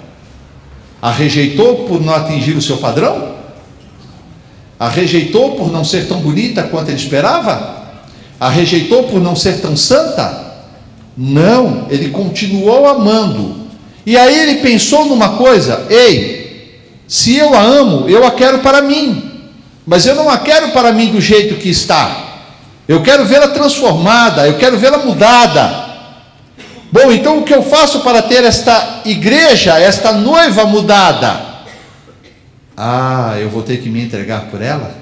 A rejeitou por não atingir o seu padrão? A rejeitou por não ser tão bonita quanto ele esperava? A rejeitou por não ser tão santa? Não, ele continuou amando. E aí ele pensou numa coisa: ei, se eu a amo, eu a quero para mim, mas eu não a quero para mim do jeito que está. Eu quero vê-la transformada, eu quero vê-la mudada. Bom, então o que eu faço para ter esta igreja, esta noiva mudada? Eu vou ter que me entregar por ela?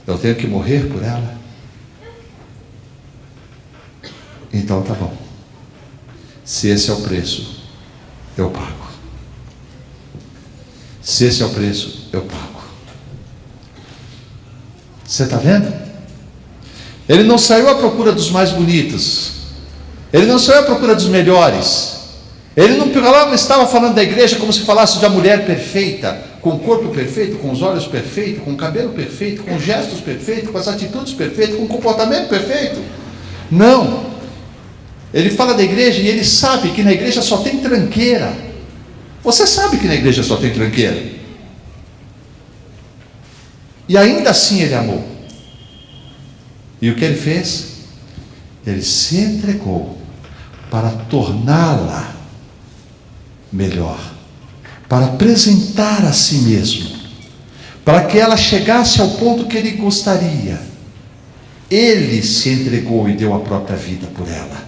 Eu tenho que morrer por ela? Então tá bom. Se esse é o preço, eu pago. Se esse é o preço, eu pago. Você está vendo? Ele não saiu à procura dos mais bonitos, ele não saiu à procura dos melhores, ele não estava falando da igreja como se falasse de uma mulher perfeita, com o corpo perfeito, com os olhos perfeitos, com o cabelo perfeito, com os gestos perfeitos, com as atitudes perfeitas, com o comportamento perfeito. Não, ele fala da igreja e ele sabe que na igreja só tem tranqueira. Você sabe que na igreja só tem tranqueira, e ainda assim ele amou. E o que ele fez? Ele se entregou para torná-la melhor, para apresentar a si mesmo, para que ela chegasse ao ponto que ele gostaria. Ele se entregou e deu a própria vida por ela.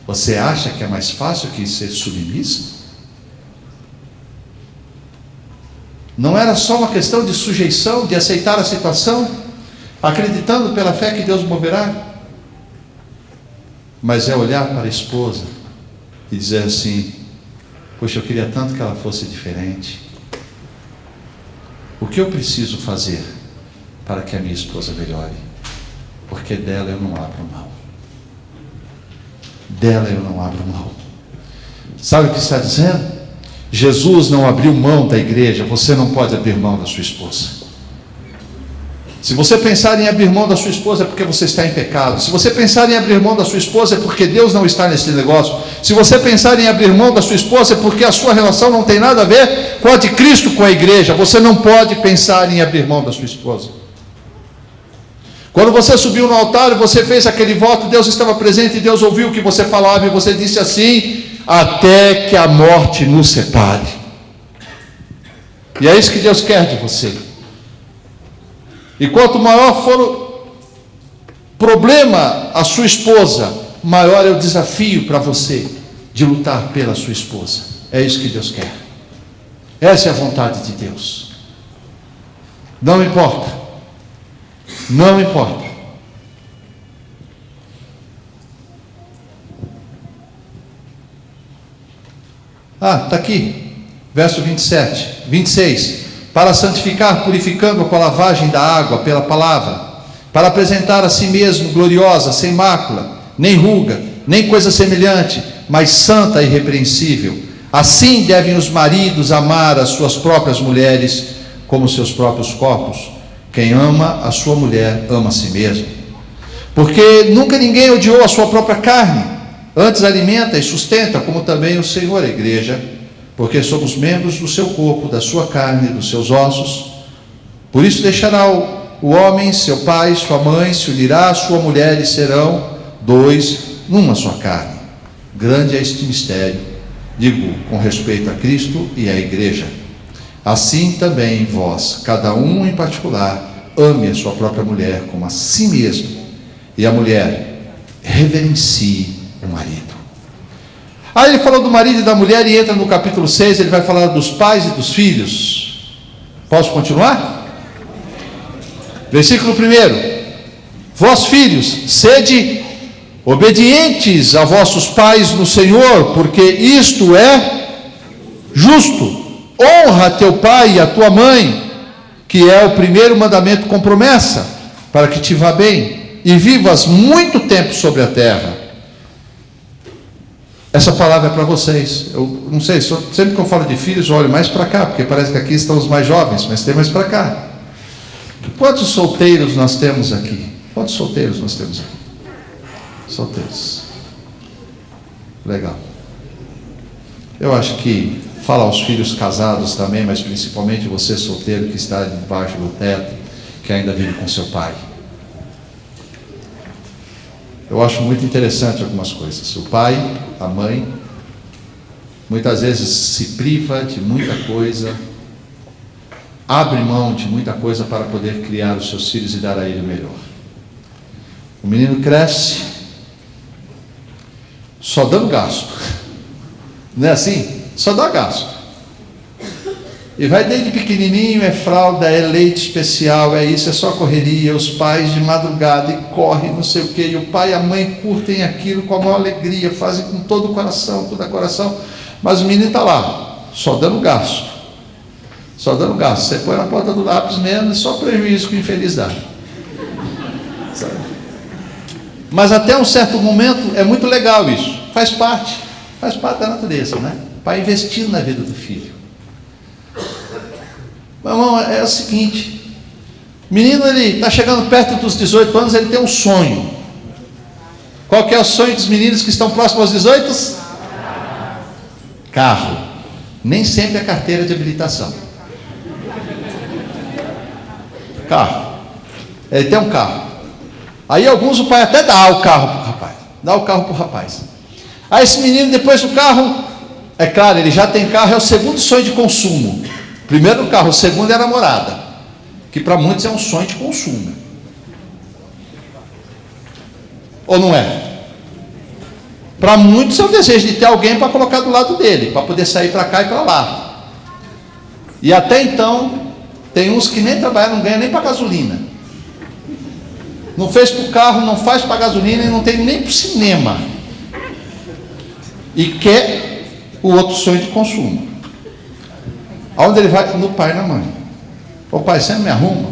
Você acha que é mais fácil que ser submissa? Não era só uma questão de sujeição, de aceitar a situação, acreditando pela fé que Deus moverá, mas é olhar para a esposa e dizer assim: poxa, eu queria tanto que ela fosse diferente. O que eu preciso fazer para que a minha esposa melhore? Porque dela eu não abro mão. Dela eu não abro mão. Sabe o que está dizendo? Jesus não abriu mão da igreja. Você não pode abrir mão da sua esposa. Se você pensar em abrir mão da sua esposa é porque você está em pecado. Se você pensar em abrir mão da sua esposa é porque Deus não está nesse negócio. Se você pensar em abrir mão da sua esposa é porque a sua relação não tem nada a ver com a de Cristo, com a igreja. Você não pode pensar em abrir mão da sua esposa. Quando você subiu no altar e você fez aquele voto, Deus estava presente e Deus ouviu o que você falava e você disse assim: até que a morte nos separe. E é isso que Deus quer de você. E quanto maior for o problema a sua esposa, maior é o desafio para você de lutar pela sua esposa. É isso que Deus quer. Essa é a vontade de Deus. Não importa. Não importa. Está aqui, verso 27, 26. Para santificar, purificando-a com a lavagem da água pela palavra, para apresentar a si mesmo gloriosa, sem mácula, nem ruga, nem coisa semelhante, mas santa e irrepreensível. Assim devem os maridos amar as suas próprias mulheres como seus próprios corpos. Quem ama a sua mulher, ama a si mesmo. Porque nunca ninguém odiou a sua própria carne, antes alimenta e sustenta, como também o Senhor a igreja, porque somos membros do seu corpo, da sua carne, dos seus ossos. Por isso deixará o homem, seu pai, sua mãe, se unirá à sua mulher e serão dois numa só carne. Grande é este mistério, digo, com respeito a Cristo e à igreja. Assim também vós, cada um em particular, ame a sua própria mulher como a si mesmo, e a mulher reverencie o marido. Aí ele falou do marido e da mulher e entra no capítulo 6, ele vai falar dos pais e dos filhos. Posso continuar? Versículo 1: Vós filhos, sede obedientes a vossos pais no Senhor, porque isto é justo. Honra teu pai e a tua mãe, que é o primeiro mandamento com promessa, para que te vá bem e vivas muito tempo sobre a terra. Essa palavra é para vocês. Eu não sei, sempre que eu falo de filhos, eu olho mais para cá, porque parece que aqui estão os mais jovens, mas tem mais para cá. Quantos solteiros nós temos aqui? Quantos solteiros nós temos aqui? Solteiros. Legal. Eu acho que fala aos filhos casados também, mas principalmente você solteiro que está debaixo do teto, que ainda vive com seu pai. Eu acho muito interessante algumas coisas. O pai, a mãe, muitas vezes se priva de muita coisa, abre mão de muita coisa para poder criar os seus filhos e dar a ele o melhor. O menino cresce só dando gasto. Não é assim? Só dá gasto. E vai desde pequenininho, é fralda, é leite especial, é isso, é só correria, os pais de madrugada, e corre, não sei o quê, e o pai e a mãe curtem aquilo com a maior alegria, fazem com todo o coração, mas o menino está lá, só dando gasto. Só dando gasto. Você põe na ponta do lápis mesmo, só prejuízo que o infeliz dá. Sabe? Mas até um certo momento é muito legal isso, faz parte da natureza, né? O pai investindo na vida do filho. Meu irmão, é o seguinte, o menino, ele está chegando perto dos 18 anos, ele tem um sonho. Qual que é o sonho dos meninos que estão próximos aos 18? Carro. Nem sempre é carteira de habilitação. Carro. Ele tem um carro. Aí alguns, o pai até dá o carro para o rapaz. Aí esse menino, depois do carro, é claro, ele já tem carro, é o segundo sonho de consumo. Primeiro o carro, o segundo é a namorada, que para muitos é um sonho de consumo. Ou não é? Para muitos é o desejo de ter alguém para colocar do lado dele, para poder sair para cá e para lá. E até então, tem uns que nem trabalham, não ganham nem para gasolina. Não fez para o carro, não faz para gasolina e não tem nem para o cinema. E quer o outro sonho de consumo. Aonde ele vai? No pai e na mãe. Ô pai, você não me arruma?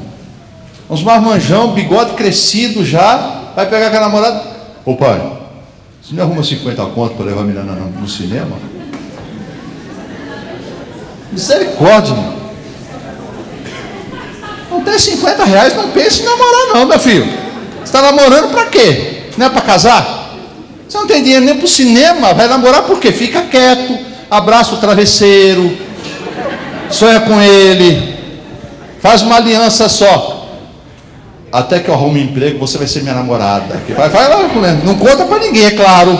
Uns marmanjão, bigode crescido já, vai pegar com a namorada. Ô pai, você me arruma 50 conto para levar a menina no cinema? Misericórdia, meu. Não tem 50 reais, não pense em namorar não, meu filho. Você está namorando para quê? Não é para casar? Você não tem dinheiro nem para o cinema, vai namorar por quê? Fica quieto, abraça o travesseiro, sonha com ele, faz uma aliança só, até que eu arrume um emprego, você vai ser minha namorada. Vai lá, não conta para ninguém, é claro,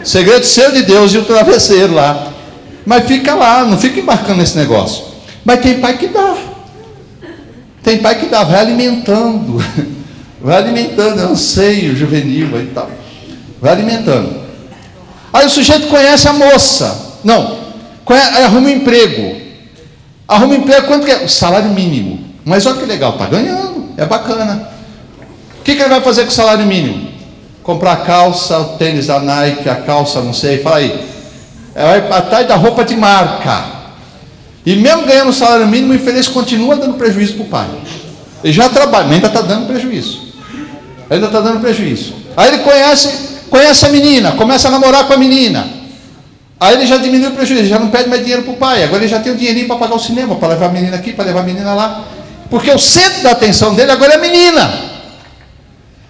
segredo seu de Deus e o travesseiro lá, mas fica lá, não fica embarcando nesse negócio. Mas tem pai que dá, vai alimentando, é um anseio juvenil e tal, vai alimentando. Aí o sujeito conhece a moça, arruma um emprego. Arruma emprego, quanto que é? O salário mínimo. Mas olha que legal, está ganhando, é bacana. O que ele vai fazer com o salário mínimo? Comprar a calça, o tênis da Nike, a calça, não sei, fala aí. Vai atrás da roupa de marca. E mesmo ganhando o salário mínimo, o infeliz continua dando prejuízo para o pai. Ele já trabalha, mas ainda está dando prejuízo. Aí ele conhece a menina, começa a namorar com a menina. Aí ele já diminui o prejuízo, já não pede mais dinheiro para o pai. Agora ele já tem um dinheirinho para pagar o cinema, para levar a menina aqui, para levar a menina lá. Porque o centro da atenção dele agora é a menina.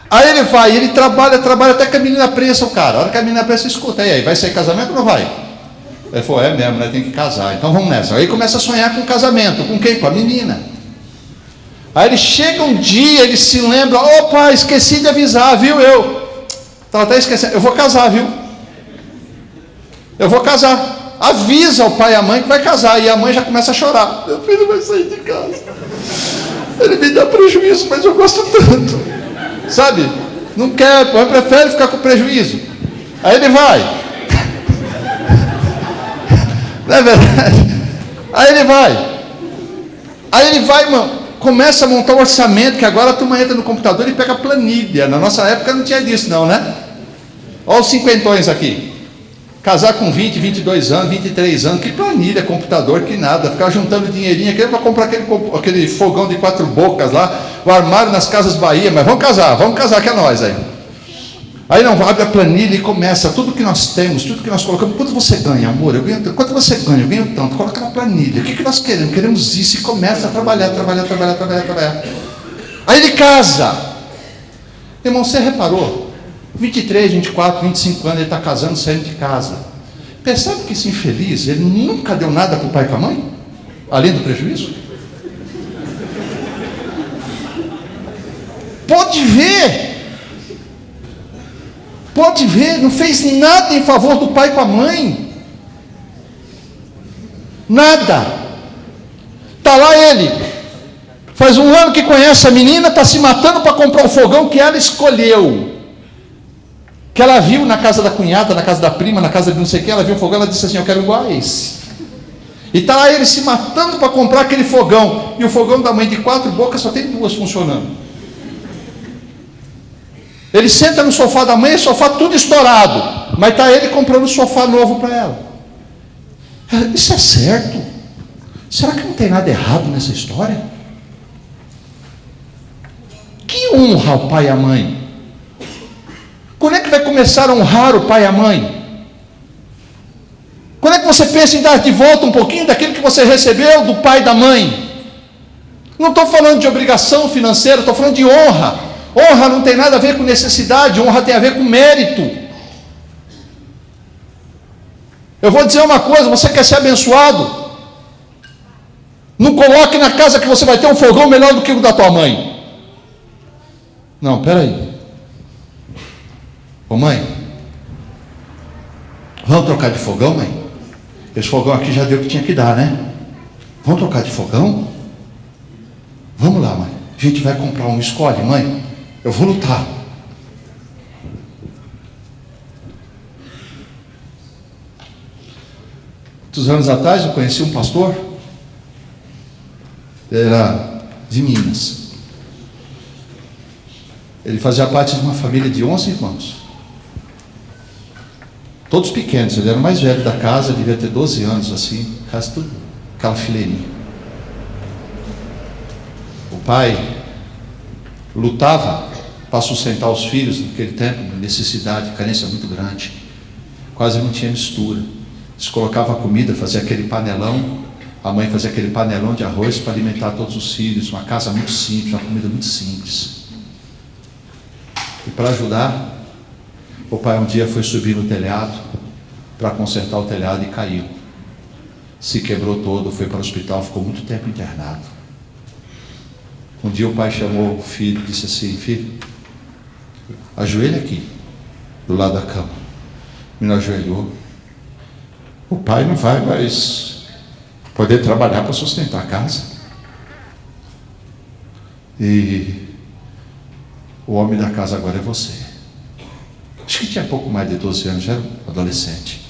Aí ele vai, ele trabalha até que a menina prensa o cara. A hora que a menina prensa, escuta, e aí, vai sair casamento ou não vai? Ele falou, é mesmo, né? Tem que casar, então vamos nessa. Aí começa a sonhar com o casamento, com quem? Com a menina. Aí ele chega um dia, ele se lembra, opa, esqueci de avisar, viu? Estava até esquecendo, eu vou casar, viu? Eu vou casar. Avisa o pai e a mãe que vai casar. E a mãe já começa a chorar. Meu filho vai sair de casa. Ele me dá prejuízo, mas eu gosto tanto. Sabe? Não quer, prefere ficar com prejuízo. Aí ele vai. Não é verdade? Aí ele vai, irmão, começa a montar o orçamento, que agora a turma entra no computador e pega a planilha. Na nossa época não tinha disso não, né? Olha os cinquentões aqui. Casar com 20, 22 anos, 23 anos, que planilha, computador, que nada. Ficar juntando dinheirinho aqui para comprar aquele fogão de 4 bocas lá, o armário nas Casas Bahia, mas vamos casar que é nós aí. Aí não, abre a planilha e começa, tudo que nós temos, tudo que nós colocamos. Quanto você ganha, amor? Eu ganho tanto. Quanto você ganha? Eu ganho tanto. Coloca na planilha. O que nós queremos? Queremos isso. E começa a trabalhar. Aí ele casa. Irmão, você reparou? 23, 24, 25 anos, ele está casando, saindo de casa. Percebe que esse infeliz, ele nunca deu nada para o pai e para a mãe? Além do prejuízo? Pode ver, não fez nada em favor do pai e para a mãe. Nada. Está lá ele. Faz um ano que conhece a menina, está se matando para comprar o fogão que ela escolheu. Que ela viu na casa da cunhada, na casa da prima, na casa de não sei o que, ela viu o fogão, ela disse assim, eu quero igual a esse. E está lá ele se matando para comprar aquele fogão. E o fogão da mãe de 4 bocas só tem 2 funcionando. Ele senta no sofá da mãe, o sofá tudo estourado. Mas está ele comprando um sofá novo para ela. Isso é certo? Será que não tem nada errado nessa história? Que honra ao pai e à mãe? Quando é que vai começar a honrar o pai e a mãe? Quando é que você pensa em dar de volta um pouquinho daquilo que você recebeu do pai e da mãe? Não estou falando de obrigação financeira, estou falando de honra. Honra não tem nada a ver com necessidade, honra tem a ver com mérito. Eu vou dizer uma coisa, você quer ser abençoado? Não coloque na casa que você vai ter um fogão melhor do que o da tua mãe. Não, peraí. Ô mãe, vamos trocar de fogão, mãe? Esse fogão aqui já deu o que tinha que dar, né? Vamos trocar de fogão? Vamos lá, mãe. A gente vai comprar um, escolhe, mãe. Eu vou lutar. Muitos anos atrás eu conheci um pastor. Ele era de Minas. Ele fazia parte de uma família de 11 irmãos. Todos pequenos, ele era o mais velho da casa, devia ter 12 anos assim, o resto tudo, aquela fileirinha. O pai lutava para sustentar os filhos naquele tempo, necessidade, carência muito grande, quase não tinha mistura. Eles colocavam a comida, fazia aquele panelão, a mãe fazia aquele panelão de arroz para alimentar todos os filhos, uma casa muito simples, uma comida muito simples. E para ajudar, o pai um dia foi subir no telhado para consertar o telhado e caiu. Se quebrou todo, foi para o hospital, ficou muito tempo internado. Um dia o pai chamou o filho e disse assim, filho, ajoelha aqui, do lado da cama. O menino ajoelhou. O pai não vai mais poder trabalhar para sustentar a casa. E o homem da casa agora é você. Acho que tinha pouco mais de 12 anos, já era adolescente.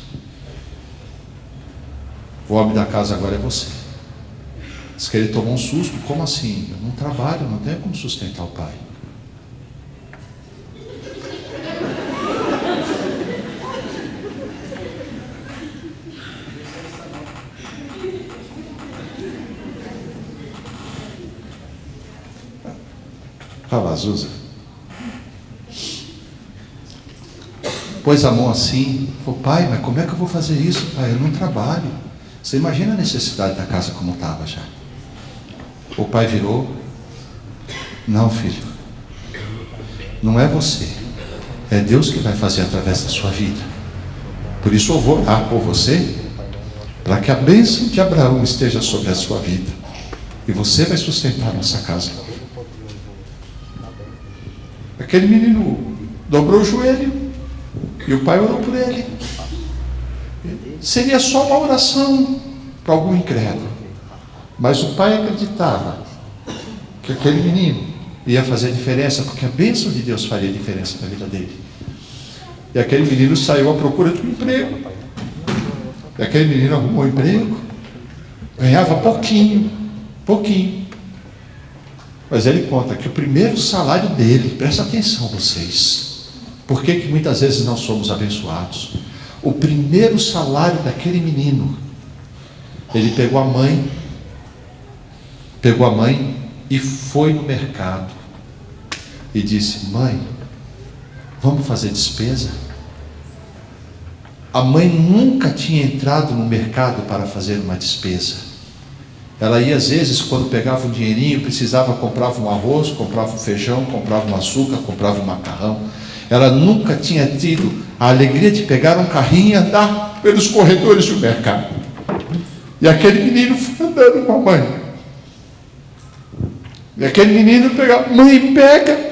O homem da casa agora é você. Diz que ele tomou um susto. Como assim? Eu não trabalho, não tenho como sustentar o pai. Fala, Azusa. Pôs a mão assim, falou, pai, mas como é que eu vou fazer isso, pai? Eu não trabalho. Você imagina a necessidade da casa como estava já. O pai virou, não, filho, não é você, é Deus que vai fazer através da sua vida. Por isso eu vou orar por você, para que a bênção de Abraão esteja sobre a sua vida, e você vai sustentar a nossa casa. Aquele menino dobrou o joelho, e o pai orou por ele. Seria só uma oração para algum incrédulo, mas o pai acreditava que aquele menino ia fazer diferença, porque a bênção de Deus faria diferença na vida dele. E aquele menino saiu à procura de um emprego. E aquele menino arrumou um emprego, ganhava pouquinho. Mas ele conta que o primeiro salário dele, presta atenção vocês, por que muitas vezes não somos abençoados? O primeiro salário daquele menino, ele pegou a mãe e foi no mercado e disse: mãe, vamos fazer despesa? A mãe nunca tinha entrado no mercado para fazer uma despesa. Ela ia às vezes, quando pegava um dinheirinho, comprava um arroz, comprava um feijão, comprava um açúcar, comprava um macarrão. Ela nunca tinha tido a alegria de pegar um carrinho e andar pelos corredores do mercado. E aquele menino foi andando com a mãe. E aquele menino pegava: mãe, pega.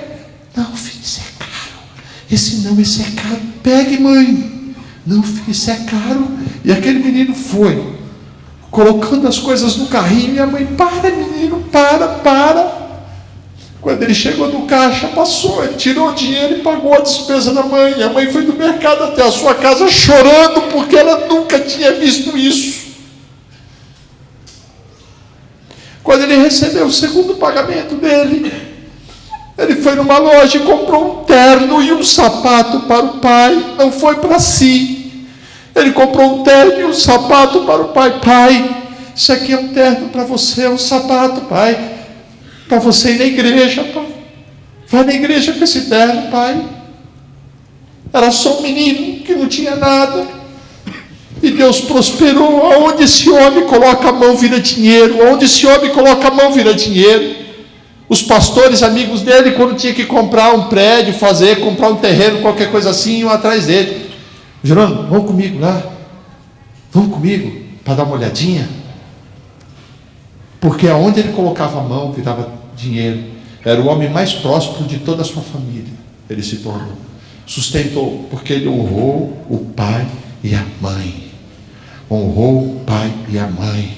Não, filho, isso é caro. Esse é caro. Pegue, mãe. Não, filho, isso é caro. E aquele menino foi colocando as coisas no carrinho, e a mãe: para, menino, para. Quando ele chegou no caixa, passou, ele tirou o dinheiro e pagou a despesa da mãe. A mãe foi do mercado até a sua casa chorando, porque ela nunca tinha visto isso. Quando ele recebeu o segundo pagamento dele, ele foi numa loja e comprou um terno e um sapato para o pai. Não foi para si. Ele comprou um terno e um sapato para o pai. Pai, isso aqui é um terno para você, um sapato, pai, para você ir na igreja, pai. Vai na igreja com esse terno, pai. Era só um menino que não tinha nada. E Deus prosperou. Aonde esse homem coloca a mão vira dinheiro. Aonde esse homem coloca a mão vira dinheiro. Os pastores amigos dele, quando tinha que comprar um prédio, comprar um terreno, qualquer coisa assim, iam atrás dele. Jerônimo, vamos comigo lá. Vamos comigo para dar uma olhadinha. Porque aonde ele colocava a mão virava dinheiro. Era o homem mais próspero de toda a sua família. Ele se tornou. Sustentou, porque ele honrou o pai e a mãe. Honrou o pai e a mãe.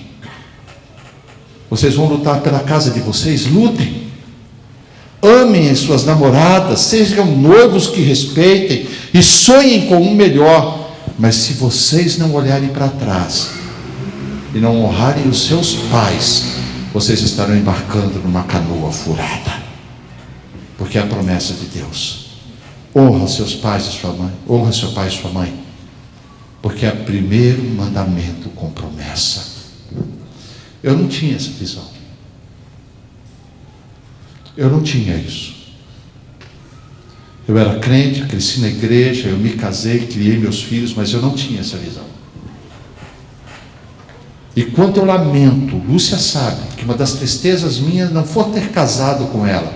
Vocês vão lutar pela casa de vocês? Lutem. Amem as suas namoradas, sejam noivos que respeitem e sonhem com um melhor. Mas se vocês não olharem para trás e não honrarem os seus pais, vocês estarão embarcando numa canoa furada. Porque é a promessa de Deus. Honra seus pais e sua mãe. Honra seu pai e sua mãe. Porque é o primeiro mandamento com promessa. Eu não tinha essa visão. Eu não tinha isso. Eu era crente, cresci na igreja, eu me casei, criei meus filhos, mas eu não tinha essa visão. E quanto eu lamento, Lúcia sabe que uma das tristezas minhas não foi ter casado com ela,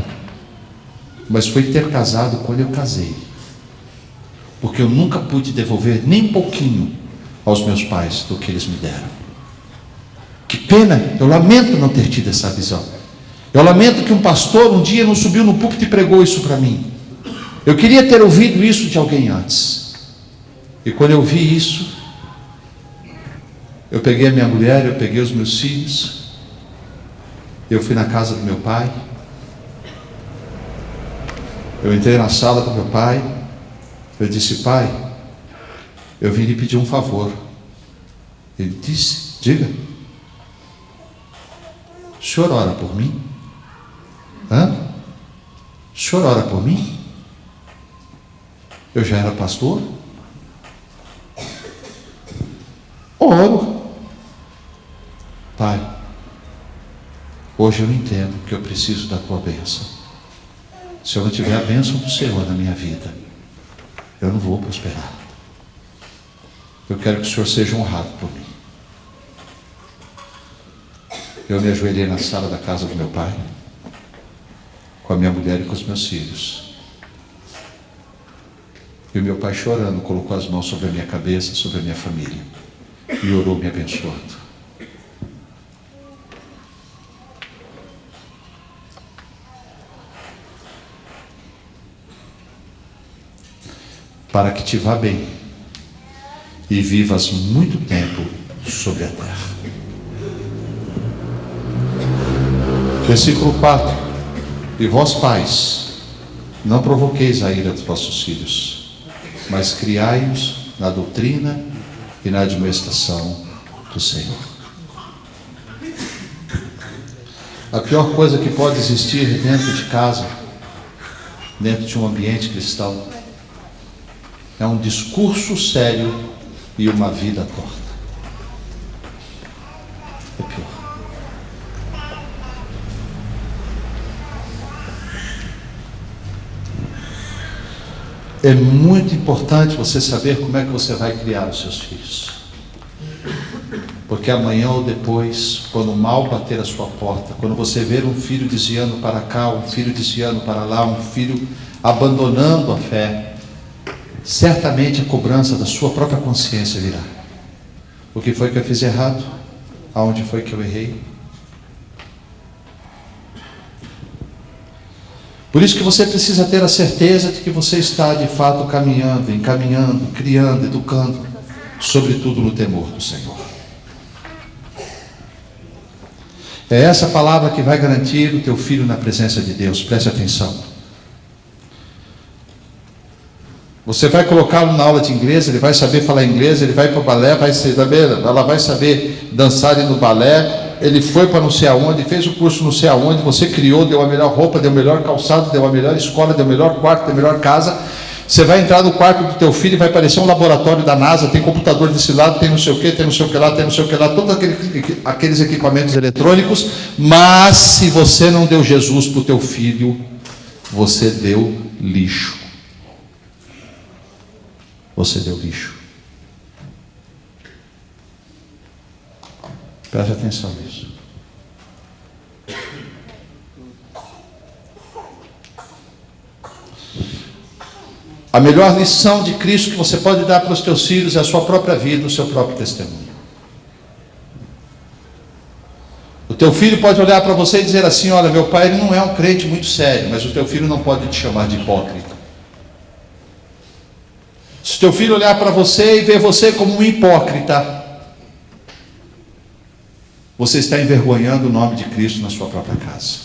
mas foi ter casado quando eu casei. Porque eu nunca pude devolver nem um pouquinho aos meus pais do que eles me deram. Que pena, eu lamento não ter tido essa visão. Eu lamento que um pastor um dia não subiu no púlpito e pregou isso para mim. Eu queria ter ouvido isso de alguém antes. E quando eu vi isso, eu peguei a minha mulher, eu peguei os meus filhos, eu fui na casa do meu pai, eu entrei na sala do meu pai, eu disse: pai, eu vim lhe pedir um favor. Ele disse: diga. O senhor ora por mim? O senhor ora por mim? Eu já era pastor? Oro. Pai, hoje eu entendo que eu preciso da tua bênção. Se eu não tiver a bênção do Senhor na minha vida, eu não vou prosperar. Eu quero que o Senhor seja honrado por mim. Eu me ajoelhei na sala da casa do meu pai, com a minha mulher e com os meus filhos. E o meu pai, chorando, colocou as mãos sobre a minha cabeça, sobre a minha família, e orou me abençoando. Para que te vá bem e vivas muito tempo sobre a terra. Versículo 4: e vós, pais, não provoqueis a ira dos vossos filhos, mas criai-os na doutrina e na admoestação do Senhor. A pior coisa que pode existir dentro de casa, dentro de um ambiente cristão, é um discurso sério e uma vida torta. É pior. É muito importante você saber como é que você vai criar os seus filhos. Porque amanhã ou depois, quando o mal bater a sua porta, quando você ver um filho desviando para cá, um filho desviando para lá, um filho abandonando a fé, certamente a cobrança da sua própria consciência virá. O que foi que eu fiz errado? Aonde foi que eu errei? Por isso que você precisa ter a certeza de que você está de fato caminhando, encaminhando, criando, educando, sobretudo no temor do Senhor. É essa palavra que vai garantir o teu filho na presença de Deus. Preste atenção. Você vai colocá-lo na aula de inglês, ele vai saber falar inglês, ele vai para o balé, ela vai saber dançar no balé, ele foi para não sei aonde, fez o curso não sei aonde, você criou, deu a melhor roupa, deu o melhor calçado, deu a melhor escola, deu o melhor quarto, deu a melhor casa. Você vai entrar no quarto do teu filho e vai parecer um laboratório da NASA, tem computador desse lado, tem não sei o que, tem não sei o que lá, tem não sei o que lá, todos aqueles equipamentos eletrônicos, mas se você não deu Jesus para o teu filho, você deu lixo. Você deu lixo. Preste atenção nisso. A melhor lição de Cristo que você pode dar para os teus filhos é a sua própria vida, o seu próprio testemunho. O teu filho pode olhar para você e dizer assim: olha, meu pai ele não é um crente muito sério, mas o teu filho não pode te chamar de hipócrita. Se o teu filho olhar para você e ver você como um hipócrita, você está envergonhando o nome de Cristo na sua própria casa.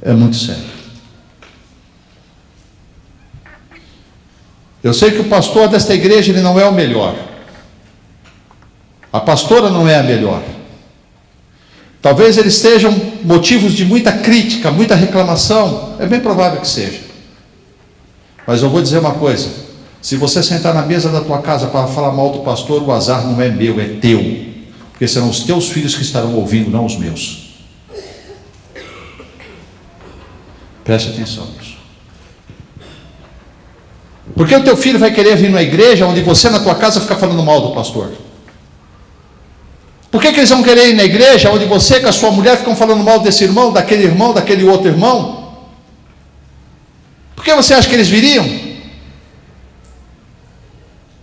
É muito sério. Eu sei que o pastor desta igreja ele não é o melhor. A pastora não é a melhor. Talvez eles sejam motivos de muita crítica, muita reclamação. É bem provável que seja. Mas eu vou dizer uma coisa: se você sentar na mesa da tua casa para falar mal do pastor, o azar não é meu, é teu. Porque serão os teus filhos que estarão ouvindo, não os meus. Preste atenção nisso. Porque o teu filho vai querer vir na igreja onde você na tua casa fica falando mal do pastor? Por que eles vão querer ir na igreja onde você com a sua mulher ficam falando mal desse irmão, daquele outro irmão? Por que você acha que eles viriam?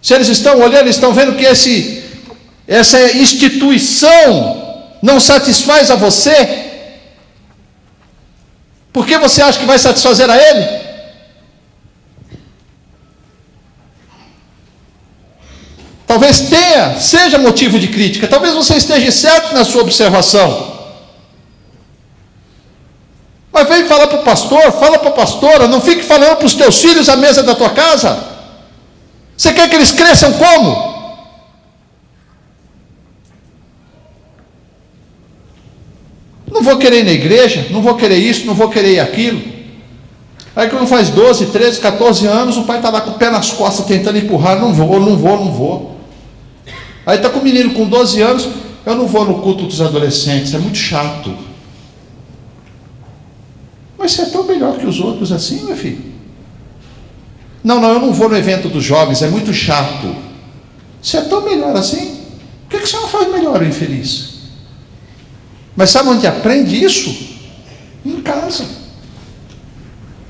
Se eles estão olhando, estão vendo que essa instituição não satisfaz a você, por que você acha que vai satisfazer a ele? Talvez seja motivo de crítica, talvez você esteja certo na sua observação. Mas vem falar para o pastor, fala para a pastora, não fique falando para os teus filhos à mesa da tua casa. Você quer que eles cresçam como? Não vou querer ir na igreja, não vou querer isso, não vou querer aquilo. Aí quando faz 12, 13, 14 anos, o pai está lá com o pé nas costas tentando empurrar, não vou. Aí está com o menino com 12 anos, eu não vou no culto dos adolescentes, é muito chato. Mas você é tão melhor que os outros assim, meu filho? Não, eu não vou no evento dos jovens, é muito chato. Você é tão melhor assim? Por que você não faz melhor, infeliz? Mas sabe onde aprende isso? Em casa.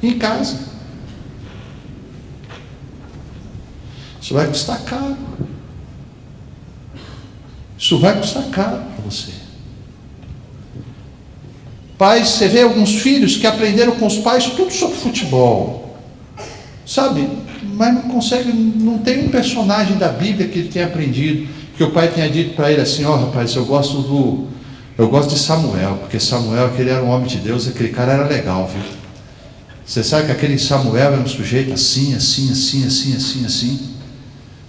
Em casa. Isso vai custar caro. Isso vai custar caro para você. Pais, você vê alguns filhos que aprenderam com os pais tudo sobre futebol. Sabe? Mas não consegue, não tem um personagem da Bíblia que ele tenha aprendido, que o pai tenha dito para ele assim: ó, rapaz, eu gosto de Samuel, porque Samuel, aquele era um homem de Deus, aquele cara era legal, viu? Você sabe que aquele Samuel era um sujeito assim, assim, assim, assim, assim, assim.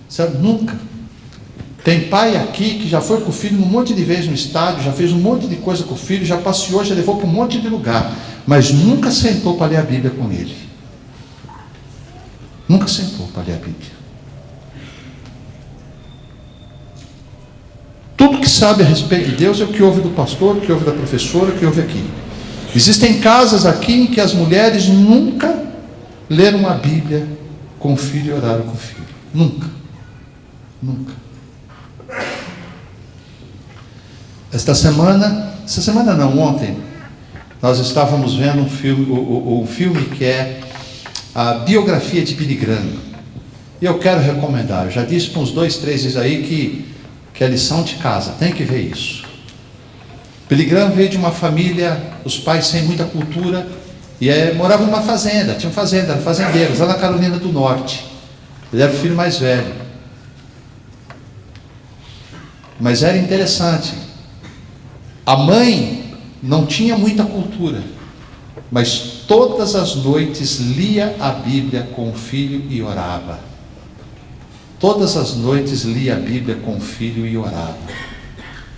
Sabe? Nunca. Tem pai aqui que já foi com o filho um monte de vezes no estádio, já fez um monte de coisa com o filho, já passeou, já levou para um monte de lugar, mas nunca sentou para ler a Bíblia com ele. Nunca sentou para ler a Bíblia. Tudo que sabe a respeito de Deus é o que ouve do pastor, o que ouve da professora, o que ouve aqui. Existem casas aqui em que as mulheres nunca leram a Bíblia com o filho e oraram com o filho. Nunca. Nunca. Essa semana não, ontem, nós estávamos vendo um filme que é a biografia de Billy Graham. E eu quero recomendar, eu já disse para uns 2, 3 dias aí que é lição de casa, tem que ver isso. Billy Graham veio de uma família, os pais sem muita cultura, e moravam numa fazenda, tinham fazenda, eram fazendeiros, lá na Carolina do Norte. Ele era o filho mais velho. Mas era interessante. A mãe não tinha muita cultura, mas todas as noites lia a Bíblia com o filho e orava. Todas as noites lia a Bíblia com o filho e orava.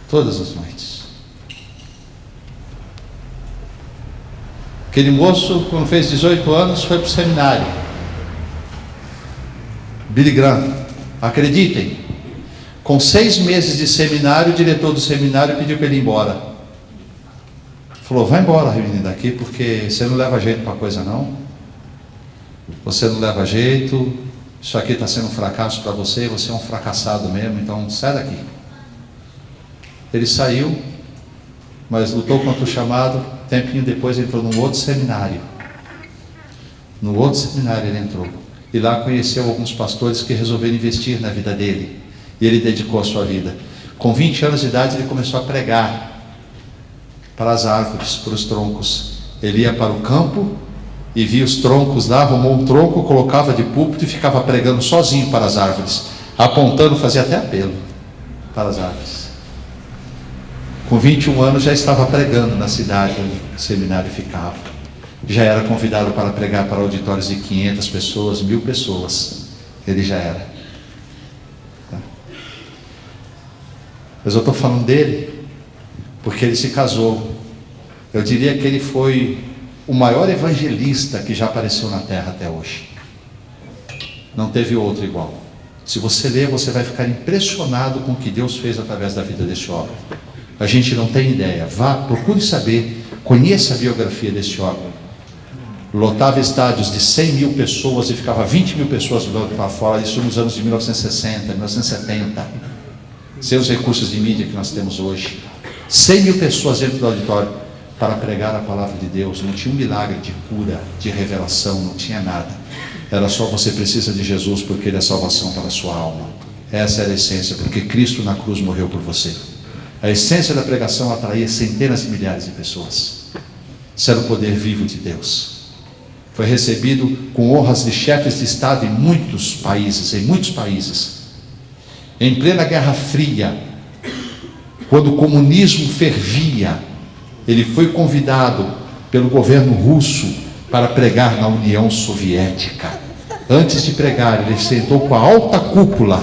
Todas as noites. Aquele moço, quando fez 18 anos, foi para o seminário. Billy Graham, acreditem, com 6 meses de seminário, o diretor do seminário pediu para ele ir embora. Falou: vai embora, menino, daqui, porque você não leva jeito para coisa não. Você não leva jeito, isso aqui está sendo um fracasso para você, você é um fracassado mesmo, então sai daqui. Ele saiu, mas lutou contra o chamado. Tempinho depois entrou num outro seminário. No outro seminário ele entrou. E lá conheceu alguns pastores que resolveram investir na vida dele. E ele dedicou a sua vida. Com 20 anos de idade ele começou a pregar para as árvores, para os troncos. Ele ia para o campo e via os troncos lá, arrumou um tronco, colocava de púlpito e ficava pregando sozinho para as árvores, apontando, fazia até apelo para as árvores. Com 21 anos já estava pregando na cidade onde o seminário ficava. Já era convidado para pregar para auditórios de 500 pessoas, 1000 pessoas. Ele já era. Mas eu estou falando dele porque ele se casou. Eu diria que ele foi o maior evangelista que já apareceu na terra até hoje. Não teve outro igual. Se você ler, você vai ficar impressionado com o que Deus fez através da vida desse homem. A gente não tem ideia. Vá, procure saber, conheça a biografia desse homem. Lotava estádios de 100.000 pessoas e ficava 20.000 pessoas do lado para fora, isso nos anos de 1960, 1970. Sem os recursos de mídia que nós temos hoje. 100.000 pessoas dentro do auditório para pregar a palavra de Deus. Não tinha um milagre de cura, de revelação, não tinha nada. Era só: você precisa de Jesus porque Ele é salvação para a sua alma. Essa era a essência, porque Cristo na cruz morreu por você. A essência da pregação atraía centenas de milhares de pessoas. Isso era o poder vivo de Deus. Foi recebido com honras de chefes de Estado em muitos países. Em plena Guerra Fria, quando o comunismo fervia, ele foi convidado pelo governo russo para pregar na União Soviética. Antes de pregar, ele sentou com a alta cúpula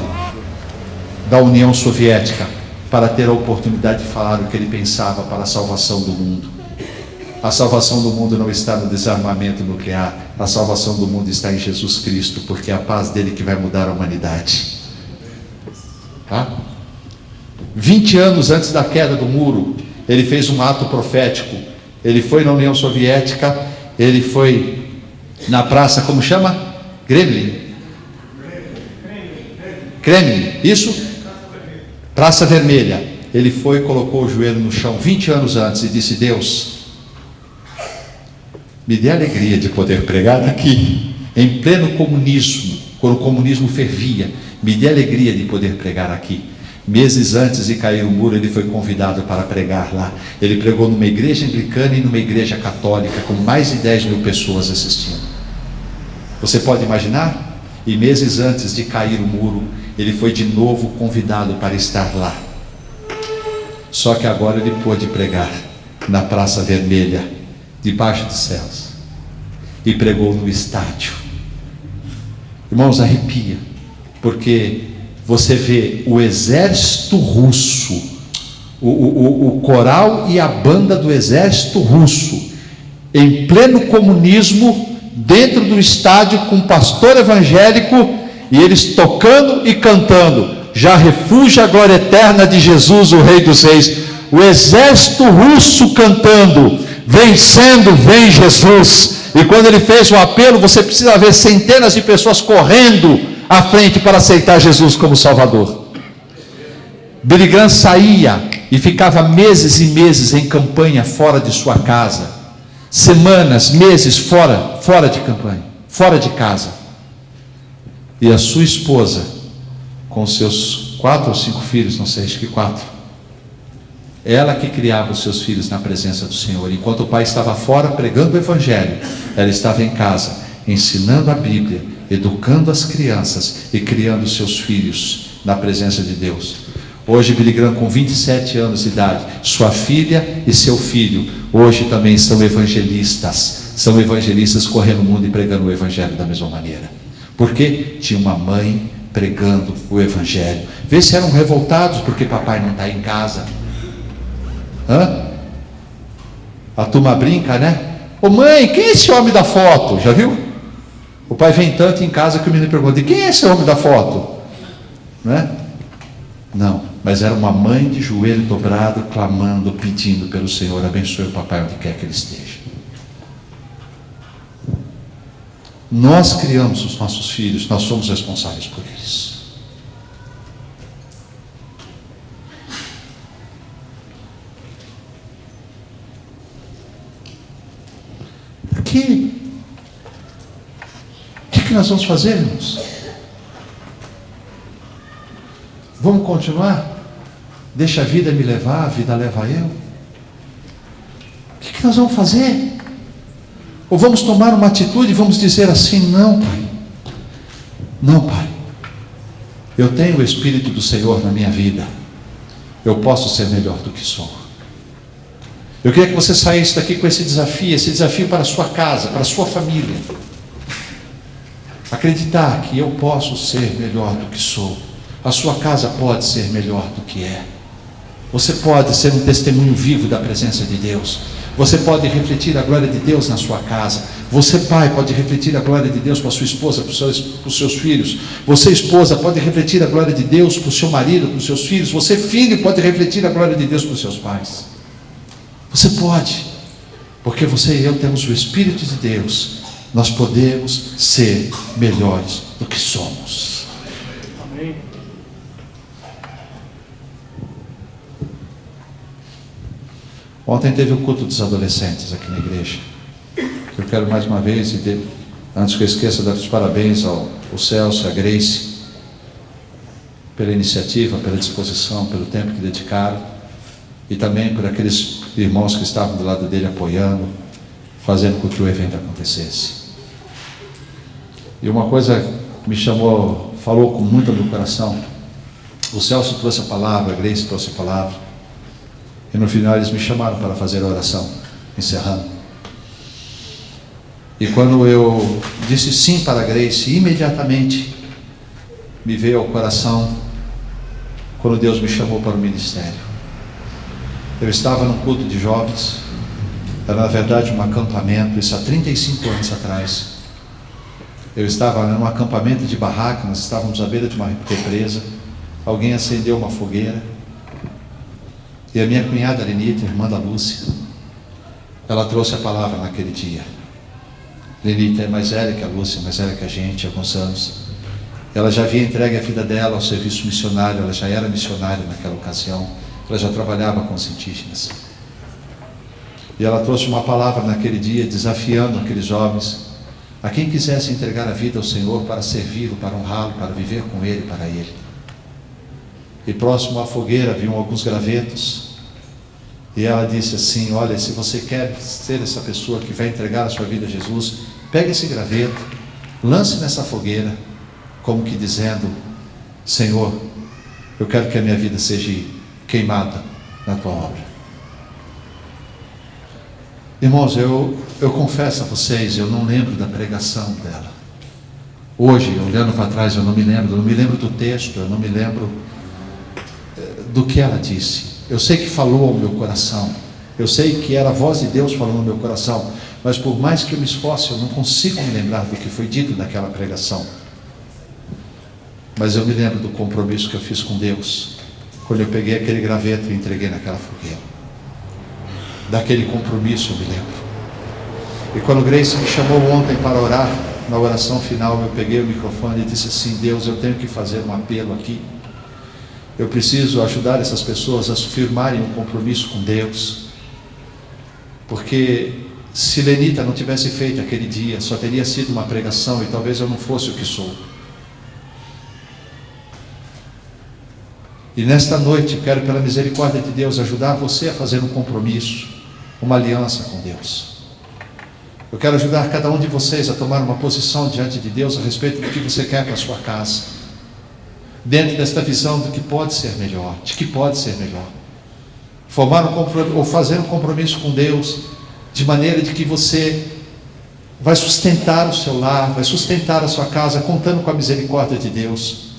da União Soviética para ter a oportunidade de falar o que ele pensava para a salvação do mundo. A salvação do mundo não está no desarmamento nuclear, a salvação do mundo está em Jesus Cristo, porque é a paz dele que vai mudar a humanidade. Tá? 20 anos antes da queda do muro, ele fez um ato profético. Ele foi na União Soviética, ele foi na praça, como chama? Kremlin, isso? Praça Vermelha. Ele foi e colocou o joelho no chão 20 anos antes e disse: Deus, me dê a alegria de poder pregar aqui, em pleno comunismo, quando o comunismo fervia, me dê a alegria de poder pregar aqui. Meses antes de cair o muro, ele foi convidado para pregar lá. Ele pregou numa igreja anglicana e numa igreja católica, com mais de 10.000 pessoas assistindo. Você pode imaginar? E meses antes de cair o muro, ele foi de novo convidado para estar lá. Só que agora ele pôde pregar na Praça Vermelha, debaixo dos céus. e pregou no estádio. Irmãos, arrepia, porque você vê o exército russo, o coral e a banda do exército russo, em pleno comunismo, dentro do estádio, com um pastor evangélico, e eles tocando e cantando: já refugia a glória eterna de Jesus, o Rei dos Reis. O exército russo cantando: vencendo, vem Jesus. E quando ele fez o apelo, você precisa ver centenas de pessoas correndo à frente para aceitar Jesus como Salvador. Billy Graham saía e ficava meses e meses em campanha fora de sua casa, semanas, meses fora de campanha, fora de casa. E a sua esposa, com seus 4 ou 5 filhos, não sei, acho que 4, ela que criava os seus filhos na presença do Senhor. Enquanto o pai estava fora pregando o Evangelho, ela estava em casa, ensinando a Bíblia, educando as crianças e criando os seus filhos na presença de Deus. Hoje, Billy Graham, com 27 anos de idade, sua filha e seu filho, hoje também são evangelistas correndo o mundo e pregando o Evangelho da mesma maneira. Porque tinha uma mãe pregando o Evangelho. Vê se eram revoltados porque papai não está em casa. A turma brinca, né? Ô mãe, quem é esse homem da foto? Já viu? O pai vem tanto em casa que o menino pergunta: e quem é esse homem da foto? Não é? Não, mas era uma mãe de joelho dobrado, clamando, pedindo pelo Senhor: abençoe o papai onde quer que ele esteja. Nós criamos os nossos filhos, nós somos responsáveis por eles. O que nós vamos fazer, irmãos? Vamos continuar? Deixa a vida me levar, a vida leva eu? O que nós vamos fazer? Ou vamos tomar uma atitude e vamos dizer assim: não, pai, não, pai, eu tenho o Espírito do Senhor na minha vida, eu posso ser melhor do que sou. Eu queria que você saísse daqui com esse desafio para a sua casa, para a sua família. Acreditar que eu posso ser melhor do que sou. A sua casa pode ser melhor do que é. Você pode ser um testemunho vivo da presença de Deus. Você pode refletir a glória de Deus na sua casa. Você, pai, pode refletir a glória de Deus para a sua esposa, para os seus filhos. Você, esposa, pode refletir a glória de Deus para o seu marido, para os seus filhos. Você, filho, pode refletir a glória de Deus para os seus pais. Você pode, porque você e eu temos o Espírito de Deus. Nós podemos ser melhores do que somos. Amém. Ontem teve o culto dos adolescentes aqui na igreja. Eu quero mais uma vez, antes que eu esqueça, dar os parabéns ao Celso e à Grace pela iniciativa, pela disposição, pelo tempo que dedicaram, e também por aqueles irmãos que estavam do lado dele apoiando, fazendo com que o evento acontecesse. E uma coisa me chamou, falou com muito do coração. O Celso trouxe a palavra, a Grace trouxe a palavra, e no final eles me chamaram para fazer a oração, encerrando. E quando eu disse sim para a Grace, imediatamente me veio ao coração quando Deus me chamou para o ministério. Eu estava num culto de jovens, era na verdade um acampamento, isso há 35 anos atrás. Eu estava num acampamento de barraca, nós estávamos à beira de uma represa, alguém acendeu uma fogueira, e a minha cunhada Lenita, irmã da Lúcia, ela trouxe a palavra naquele dia. Lenita é mais velha que a Lúcia, mais velha que a gente, há alguns anos. Ela já havia entregue a vida dela ao serviço missionário, ela já era missionária naquela ocasião, ela já trabalhava com os indígenas. E ela trouxe uma palavra naquele dia, desafiando aqueles jovens, a quem quisesse entregar a vida ao Senhor para servi-lo, para honrá-lo, para viver com Ele, para Ele. E próximo à fogueira haviam alguns gravetos, e ela disse assim: olha, se você quer ser essa pessoa que vai entregar a sua vida a Jesus, pegue esse graveto, lance nessa fogueira, como que dizendo: Senhor, eu quero que a minha vida seja queimada na tua obra. Irmãos, eu confesso a vocês, eu não lembro da pregação dela. Hoje, olhando para trás, eu não me lembro do texto, eu não me lembro do que ela disse. Eu sei que falou ao meu coração, eu sei que era a voz de Deus falando no meu coração, mas por mais que eu me esforce, eu não consigo me lembrar do que foi dito naquela pregação. Mas eu me lembro do compromisso que eu fiz com Deus, quando eu peguei aquele graveto e entreguei naquela fogueira. Daquele compromisso eu me lembro. E quando Grace me chamou ontem para orar, na oração final, eu peguei o microfone e disse assim: Deus, eu tenho que fazer um apelo aqui. Eu preciso ajudar essas pessoas a firmarem um compromisso com Deus. Porque se Lenita não tivesse feito aquele dia, só teria sido uma pregação e talvez eu não fosse o que sou. E nesta noite, quero pela misericórdia de Deus ajudar você a fazer um compromisso, uma aliança com Deus. Eu quero ajudar cada um de vocês a tomar uma posição diante de Deus a respeito do que você quer para a sua casa, dentro desta visão do que pode ser melhor, de que pode ser melhor. Formar um compromisso, ou fazer um compromisso com Deus, de maneira de que você vai sustentar o seu lar, vai sustentar a sua casa, contando com a misericórdia de Deus.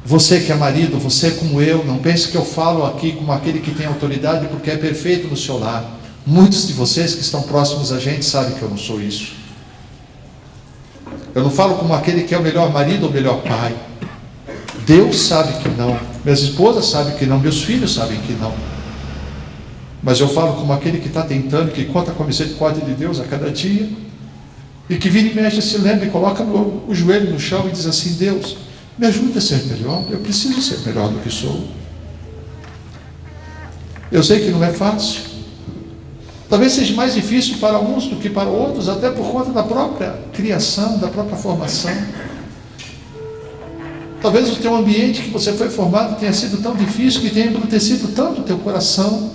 Você que é marido, você como eu, não pense que eu falo aqui como aquele que tem autoridade porque é perfeito no seu lar. Muitos de vocês que estão próximos a gente sabem que eu não sou isso. Eu não falo como aquele que é o melhor marido ou o melhor pai. Deus sabe que não, minhas esposas sabem que não, meus filhos sabem que não. Mas eu falo como aquele que está tentando, que conta com a misericórdia de Deus a cada dia, e que vira e mexe, se lembra e coloca o joelho no chão e diz assim: Deus, me ajuda a ser melhor, eu preciso ser melhor do que sou. Eu sei que não é fácil, talvez seja mais difícil para uns do que para outros, até por conta da própria criação, da própria formação. Talvez o teu ambiente que você foi formado tenha sido tão difícil, que tenha embrutecido tanto o teu coração,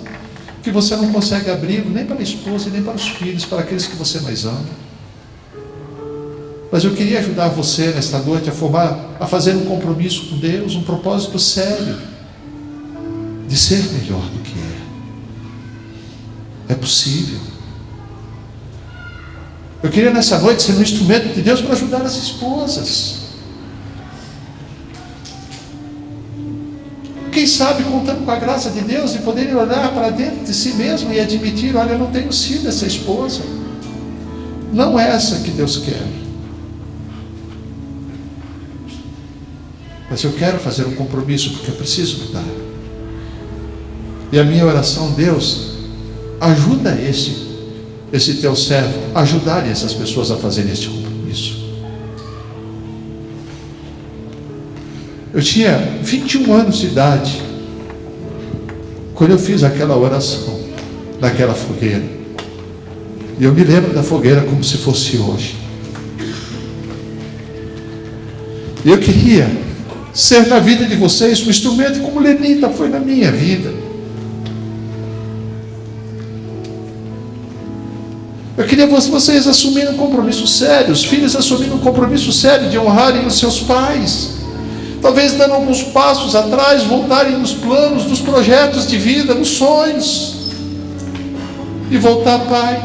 que você não consegue abrir nem para a esposa e nem para os filhos, para aqueles que você mais ama. Mas eu queria ajudar você nesta noite a fazer um compromisso com Deus, um propósito sério de ser melhor do que é. É possível. Eu queria nessa noite ser um instrumento de Deus para ajudar as esposas. Quem sabe, contando com a graça de Deus, e poderem olhar para dentro de si mesmo e admitir: olha, eu não tenho sido essa esposa, não é essa que Deus quer. Mas eu quero fazer um compromisso, porque eu preciso mudar. E a minha oração: Deus, ajuda esse teu servo, ajudarem essas pessoas a fazerem este compromisso. Eu tinha 21 anos de idade quando eu fiz aquela oração naquela fogueira, e eu me lembro da fogueira como se fosse hoje. E eu queria ser na vida de vocês um instrumento como Lenita foi na minha vida. Eu queria vocês assumirem um compromisso sério, os filhos assumirem um compromisso sério de honrarem os seus pais, talvez dando alguns passos atrás, voltarem nos planos, nos projetos de vida, nos sonhos, e voltar: pai,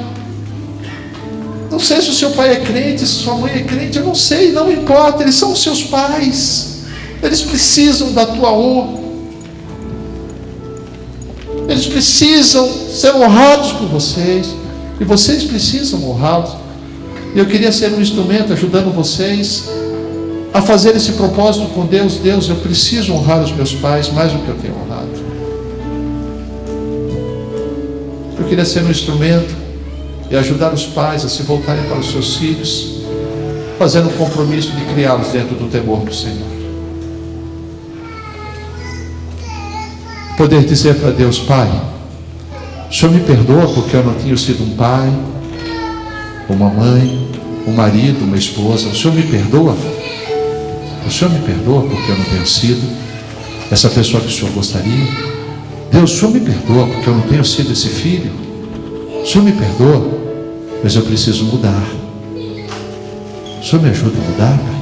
não sei se o seu pai é crente, se sua mãe é crente, eu não sei, não importa, eles são os seus pais, eles precisam da tua honra, eles precisam ser honrados por vocês, e vocês precisam honrá-los. E eu queria ser um instrumento ajudando vocês a fazer esse propósito com Deus. Deus, eu preciso honrar os meus pais mais do que eu tenho honrado. Eu queria ser um instrumento e ajudar os pais a se voltarem para os seus filhos, fazendo um compromisso de criá-los dentro do temor do Senhor. Poder dizer para Deus: pai, o Senhor me perdoa porque eu não tinha sido um pai, uma mãe, um marido, uma esposa. O Senhor me perdoa. O Senhor me perdoa porque eu não tenho sido essa pessoa que o Senhor gostaria. Deus, o Senhor me perdoa porque eu não tenho sido esse filho. O Senhor me perdoa, mas eu preciso mudar. O Senhor me ajuda a mudar, pai.